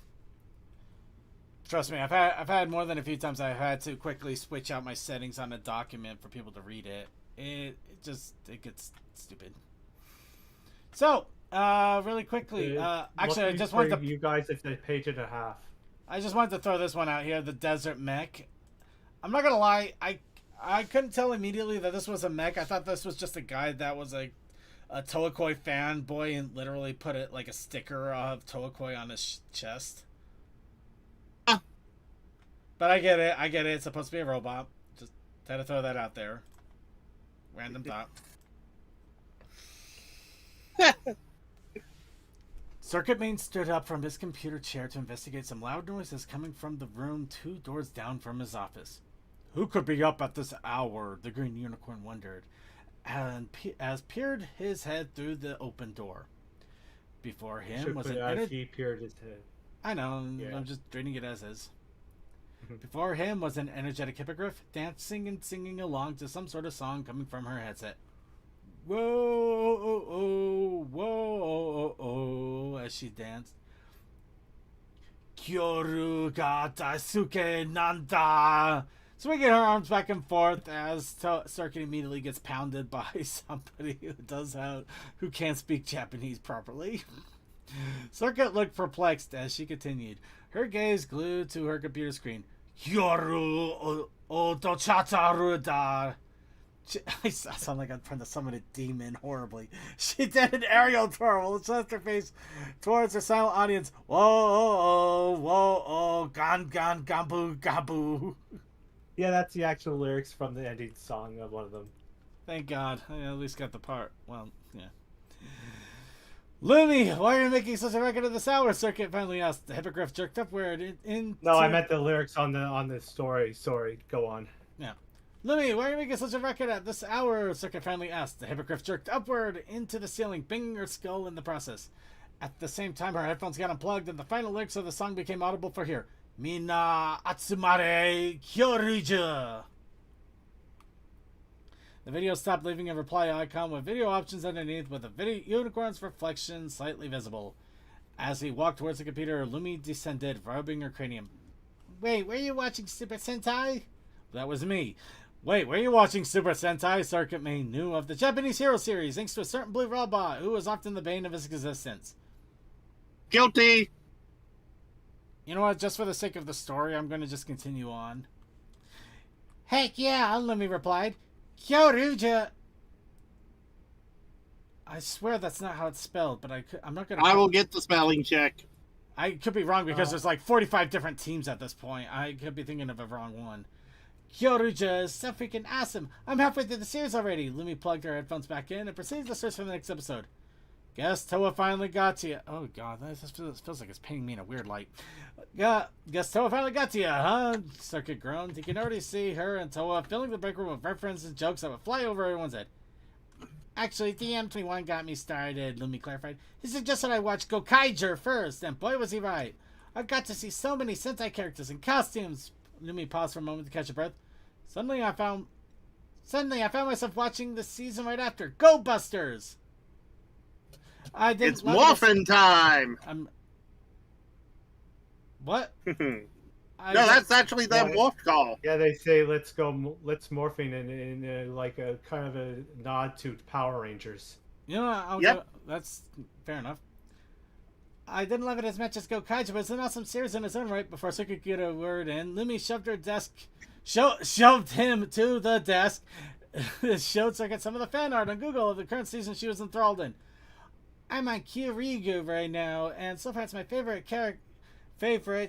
Trust me, I've had more than a few times I've had to quickly switch out my settings on a document for people to read it. It gets stupid. So, really quickly, actually, I just wanted to you guys. It's a page and a half. I just wanted to throw this one out here, the Desert Mech. I'm not gonna lie, I couldn't tell immediately that this was a mech. I thought this was just a guy that was a Toakoi fanboy and literally put it like a sticker of Toakoi on his chest. But I get it. It's supposed to be a robot. Just had to throw that out there. Random thought. Circuit Main stood up from his computer chair to investigate some loud noises coming from the room 2 doors down from his office. Who could be up at this hour? The Green Unicorn wondered, and as peered his head through the open door. Before him was an he peered his head. I know. Yeah. I'm just reading it as is. Before him was an energetic hippogriff, dancing and singing along to some sort of song coming from her headset. Whoa, oh, oh, whoa, oh, oh, as she danced. Kyoru ga daisuke nanda. Swinging her arms back and forth as Circuit immediately gets pounded by somebody who can't speak Japanese properly. Circuit looked perplexed as she continued, her gaze glued to her computer screen. Yoru otochataru da. I sound like I'm trying to summon a demon horribly. She did an aerial twirl and thrust her face towards her silent audience. Whoa, gan, gambu, gabu. Yeah, that's the actual lyrics from the ending song of one of them. Thank God. I at least got the part. Well, yeah. Lumi, why are you making such a record of this hour? Circuit finally asked. The hippogriff jerked upward No, I meant the lyrics on the story. Sorry, go on. Yeah. Lumi, why are you making such a record at this hour? Circuit finally asked. The hippogriff jerked upward into the ceiling, banging her skull in the process. At the same time, her headphones got unplugged, and the final lyrics of the song became audible for her. Mina atsumare kyoruju. The video stopped, leaving a reply icon with video options underneath, with the video unicorn's reflection slightly visible. As he walked towards the computer, Lumi descended, rubbing her cranium. Wait, were you watching Super Sentai? That was me. Wait, were you watching Super Sentai? Circuit Main knew of the Japanese Hero series thanks to a certain blue robot who was often the bane of his existence. Guilty. You know what? Just for the sake of the story, I'm going to just continue on. Heck yeah, Lumi replied. Kyoruja. I swear that's not how it's spelled, but I'm not going to... I will get the spelling check. I could be wrong because there's like 45 different teams at this point. I could be thinking of a wrong one. Kyoruja is so freaking awesome. I'm halfway through the series already. Lumi plugged her headphones back in and proceeded to search for the next episode. Guess Toa finally got to you. Oh god, this feels like it's painting me in a weird light. Guess Toa finally got to you, huh? Circuit groaned. You can already see her and Toa filling the break room with references and jokes that would fly over everyone's head. Actually, DM21 got me started, Lumi clarified. He suggested I watch Gokaiger first, and boy was he right. I got to see so many Sentai characters and costumes. Lumi paused for a moment to catch a breath. Suddenly I found myself watching the season right after. Go Busters! It's morphin' time! What? No, that's actually the morph call. Yeah, they say let's morphing in like a kind of a nod to Power Rangers. You know, that's fair enough. I didn't love it as much as Gokaiger, but it's an awesome series in its own right. Before Circuit could get a word in, Lumi shoved him to the desk. Showed Circuit some of the fan art on Google of the current season she was enthralled in. I'm on Kyurigu right now, and so far it's my favorite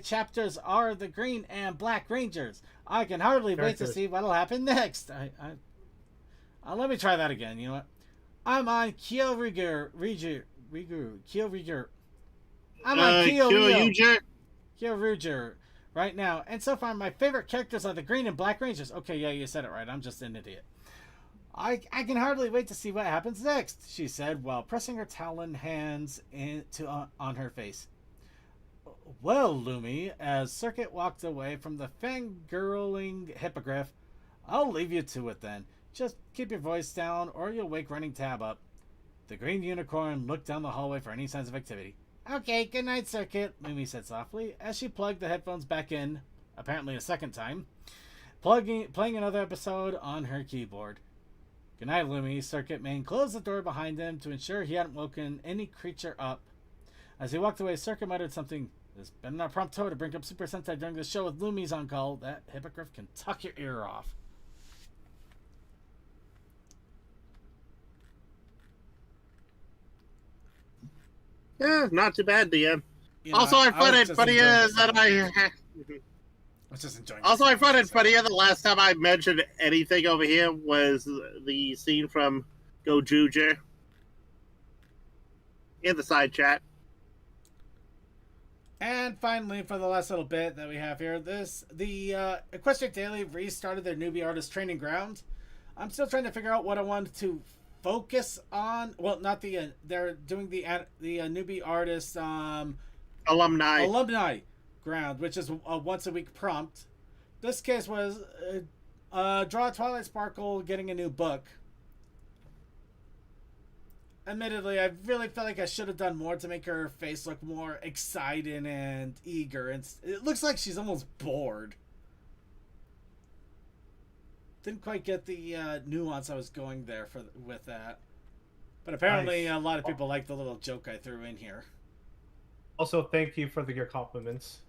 chapters are the Green and Black Rangers. I can hardly wait to see what'll happen next. Let me try that again. You know what? I'm on Kyurigu. I'm on Kyurigu right now, and so far my favorite characters are the Green and Black Rangers. Okay, yeah, you said it right. I'm just an idiot. I can hardly wait to see what happens next, she said while pressing her talon hands on her face. Well, Lumi, as Circuit walked away from the fangirling hippogriff, I'll leave you to it then. Just keep your voice down or you'll wake Running Tab up. The green unicorn looked down the hallway for any signs of activity. Okay, good night, Circuit, Lumi said softly as she plugged the headphones back in, apparently a second time, playing another episode on her keyboard. Good night, Lumi. Circuit Main closed the door behind him to ensure he hadn't woken any creature up. As he walked away, Circuit muttered something. There's been an impromptu to bring up Super Sentai during the show with Lumi's on call. That hippogriff can tuck your ear off. Yeah, not too bad, DM. You know, Also, I find was it just funnier enjoying this that I was just enjoying Also, this I find it episode. funnier the last time I mentioned anything over here was the scene from Go Juju in the side chat. And finally, for the last little bit that we have here, the Equestrian Daily restarted their newbie artist training ground. I'm still trying to figure out what I want to focus on. Well, not the they're doing the newbie artist alumni ground, which is a once a week prompt. This case was draw Twilight Sparkle getting a new book. Admittedly, I really felt like I should have done more to make her face look more excited and eager. And it looks like she's almost bored. Didn't quite get the nuance I was going there with that. But apparently Nice. a lot of people like the little joke I threw in here. Also, thank you for your compliments.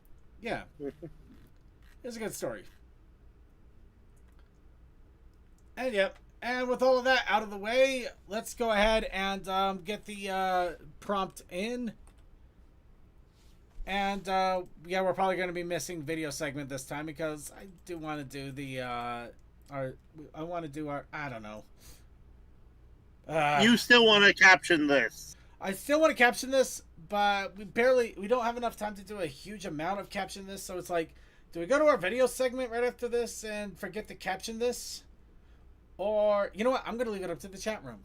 Yeah. It's a good story. And yep. And with all of that out of the way, let's go ahead and get the prompt in. And yeah, we're probably going to be missing video segment this time because I do want to do the I don't know. You still want to caption this? I still want to caption this, but we don't have enough time to do a huge amount of caption this. So it's like, do we go to our video segment right after this and forget to caption this? Or, you know what? I'm going to leave it up to the chat room.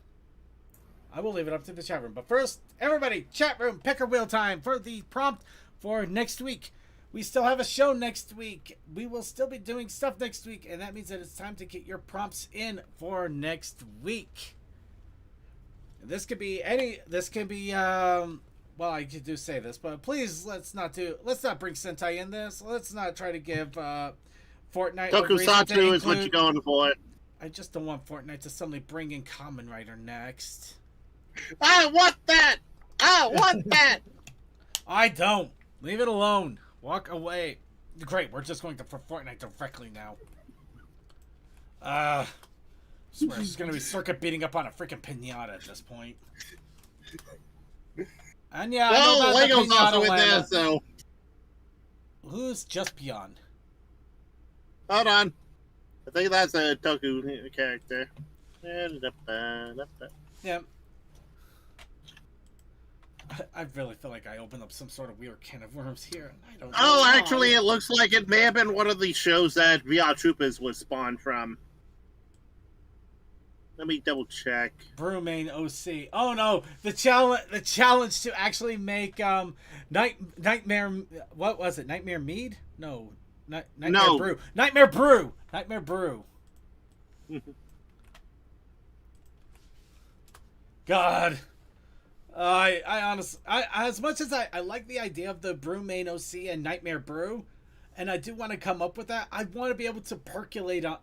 I will leave it up to the chat room. But first, everybody, chat room, picker wheel time for the prompt for next week. We still have a show next week. We will still be doing stuff next week. And that means that it's time to get your prompts in for next week. This could be well, I do say this, but please let's not bring Sentai in this. Let's not try to give Fortnite a reason to Tokusatsu is what include- you're going for. I just don't want Fortnite to suddenly bring in Kamen Rider next. I want that! I want that! I don't. Leave it alone. Walk away. Great, we're just going to for Fortnite directly now. Swear it's gonna be Circuit beating up on a freaking pinata at this point. And yeah, I know Well, about the Lego's also in pinata there, llama. so... Who's just beyond? Hold on. I think that's a Toku character. Yeah. I really feel like I opened up some sort of weird can of worms here. And I don't know Oh, why. actually, it looks like it may have been one of the shows that VR Troopers was spawned from. Let me double check. Brewmain OC. Oh no, the challenge to actually make Nightmare, what was it? Nightmare Mead? No. Nightmare No. Brew. Nightmare Brew. Nightmare Brew. God. I honestly, as much as I like the idea of the Brewmain OC and Nightmare Brew, and I do want to come up with that, I want to be able to percolate. I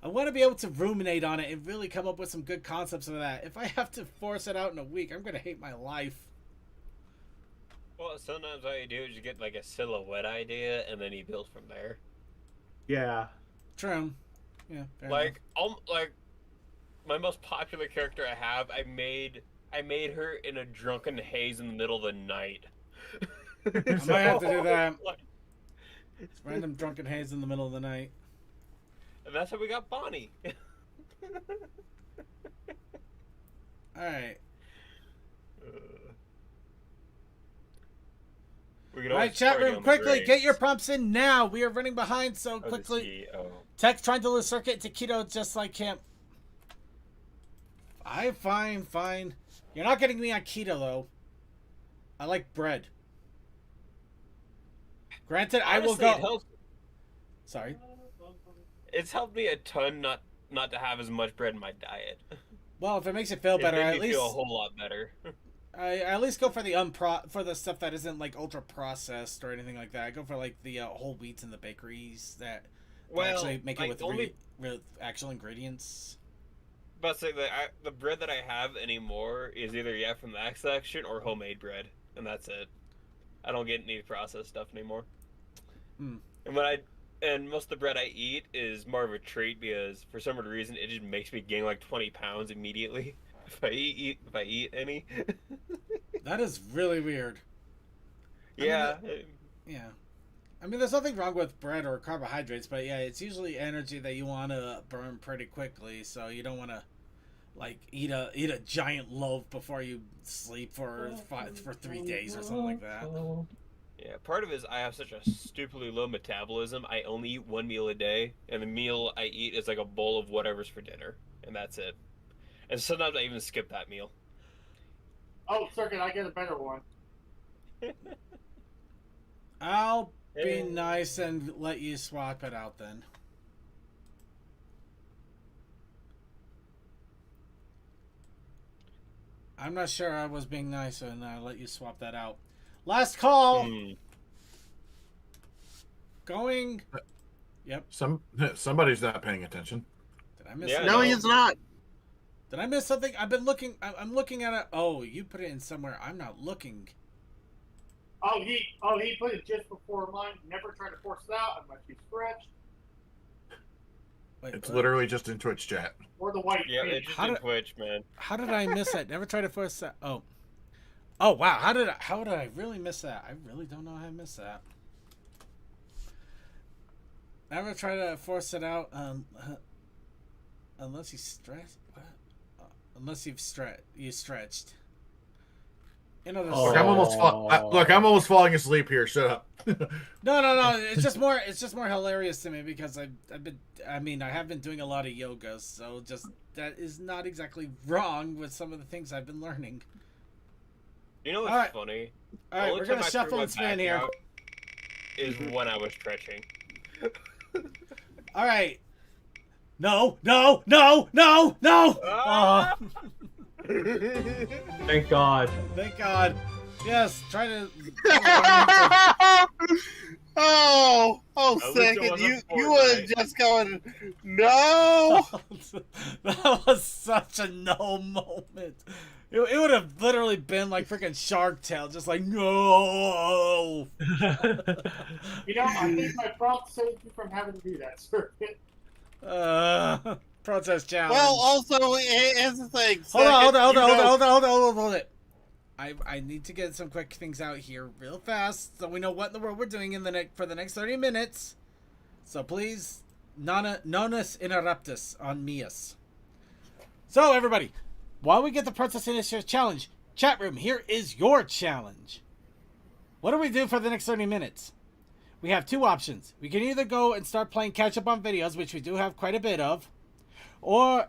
want to be able to ruminate on it and really come up with some good concepts of that. If I have to force it out in a week, I'm going to hate my life. Well, sometimes all you do is you get like a silhouette idea, and then you build from there. Yeah. True. Yeah. fair Like my most popular character I have, I made her in a drunken haze in the middle of the night. enough. I might have to do that. Random drunken haze in the middle of the night. And that's how we got Bonnie. Alright. We could Alright, always chat party room, on the quickly, get your graves. prompts in now. We are running behind, so Oh, the quickly. CEO. Tech trying to lose Circuit to Keto just like him. Fine. You're not getting me on keto, though. I like bread. Granted, I will Honestly, go... Sorry. It's helped me a ton not to have as much bread in my diet. Well, if it makes you feel It better, made at me least feel a whole lot better. I at least go for the for the stuff that isn't like ultra processed or anything like that. I go for like the whole wheats in the bakeries that actually make it with with actual ingredients. But say the bread that I have anymore is either from the X section or homemade bread, and that's it. I don't get any processed stuff anymore. Hmm. And most of the bread I eat is more of a treat because for some reason it just makes me gain like 20 pounds immediately if I eat any. That is really weird. Yeah. Yeah. I mean, there's nothing wrong with bread or carbohydrates, but yeah, it's usually energy that you want to burn pretty quickly, so you don't want to like eat a giant loaf before you sleep for 3 days or something like that. Yeah, part of it is I have such a stupidly low metabolism. I only eat one meal a day, and the meal I eat is like a bowl of whatever's for dinner, and that's it. And sometimes I even skip that meal. Oh, Circuit, I get a better one. I'll be nice and let you swap it out then. I'm not sure I was being nice and I let you swap that out. Last call. Going. Yep. Somebody's not paying attention. Did I miss? Yeah, No, he's not. Did I miss something? I've been looking. I'm looking at it. Oh, you put it in somewhere. I'm not looking. Oh, he put it just before mine. Never try to force it out unless you stretch. Wait, It's what? literally just in Twitch chat. Or the white Yeah, page. it's just in Twitch, man. How did I miss that? Never try to force that. Oh. Oh wow. How did I really miss that? I really don't know how I missed that. Never try to force it out unless you stretch. What? Unless you stretched. You know, there's Look, I'm almost falling asleep here. Shut up. No. It's just more hilarious to me because I have been doing a lot of yoga, so just that is not exactly wrong with some of the things I've been learning. You know what's All right. funny? All right, Only we're time gonna I shuffle threw my and spin back here. out Is when I was stretching. All right. No. Thank God. Thank God. Yes, try to. Oh, least it second, wasn't you were Fortnite. just going, no. That was such a no moment. It would have literally been like freaking Shark Tale, just like no. You know, I think my prompt saved you from having to do that, Circuit. Protest challenge. Well, also, here's the thing. Hold Second, on. I need to get some quick things out here real fast so we know what in the world we're doing for the next 30 minutes. So please, nonus interruptus on meus. So everybody, while we get the Princess Initiative challenge, chat room, here is your challenge. What do we do for the next 30 minutes? We have two options. We can either go and start playing catch up on videos, which we do have quite a bit of,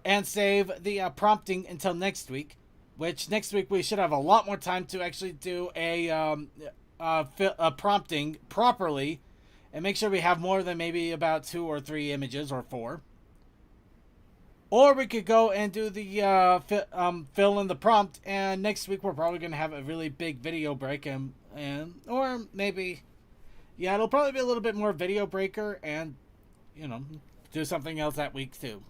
and save the prompting until next week. Which next week we should have a lot more time to actually do a prompting properly, and make sure we have more than maybe about 2 or 3 images or 4. Or we could go and do the fill in the prompt, and next week we're probably going to have a really big video break, and or maybe, yeah, it'll probably be a little bit more video breaker, and do something else that week too.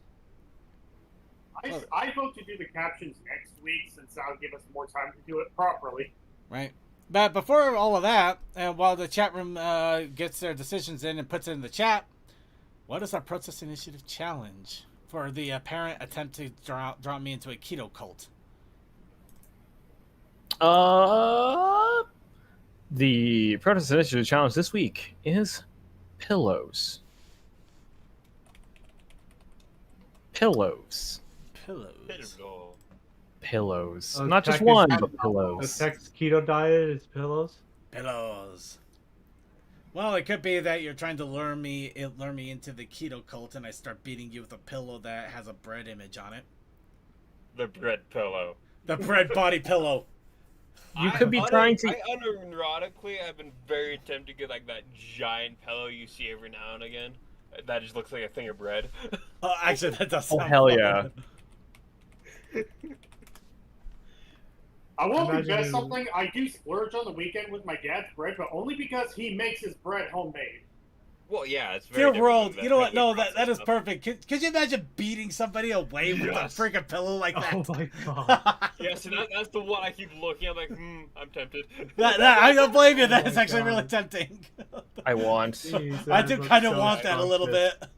I vote to do the captions next week since that'll give us more time to do it properly. Right. But before all of that, and while the chat room gets their decisions in and puts it in the chat, what is our Protest Initiative challenge for the apparent attempt to draw me into a keto cult? The Protest Initiative challenge this week is pillows. Pillows. Pillows. Not just one, but pillows. The text keto diet is pillows. Pillows. Well, it could be that you're trying to lure me into the keto cult, and I start beating you with a pillow that has a bread image on it. The bread pillow. The bread body pillow. You could be trying to. I unironically have been very tempted to get like that giant pillow you see every now and again. That just looks like a thing of bread. Oh, actually, that does Oh, sound hell fun. yeah. I won't Imagine confess it- something. I do splurge on the weekend with my dad's bread, but only because he makes his bread homemade. Well, yeah, it's very Dear different world, than you know what? heavily No, that processed is stuff. perfect. Could you imagine beating somebody away with Yes. a freaking pillow like that? Oh my god. Yeah, so that's the one I keep looking. I'm like, I'm tempted. I don't blame you. Oh That is my actually really God. tempting. I want. Jesus, I do I'm kind of so want that a little scrumptious. bit.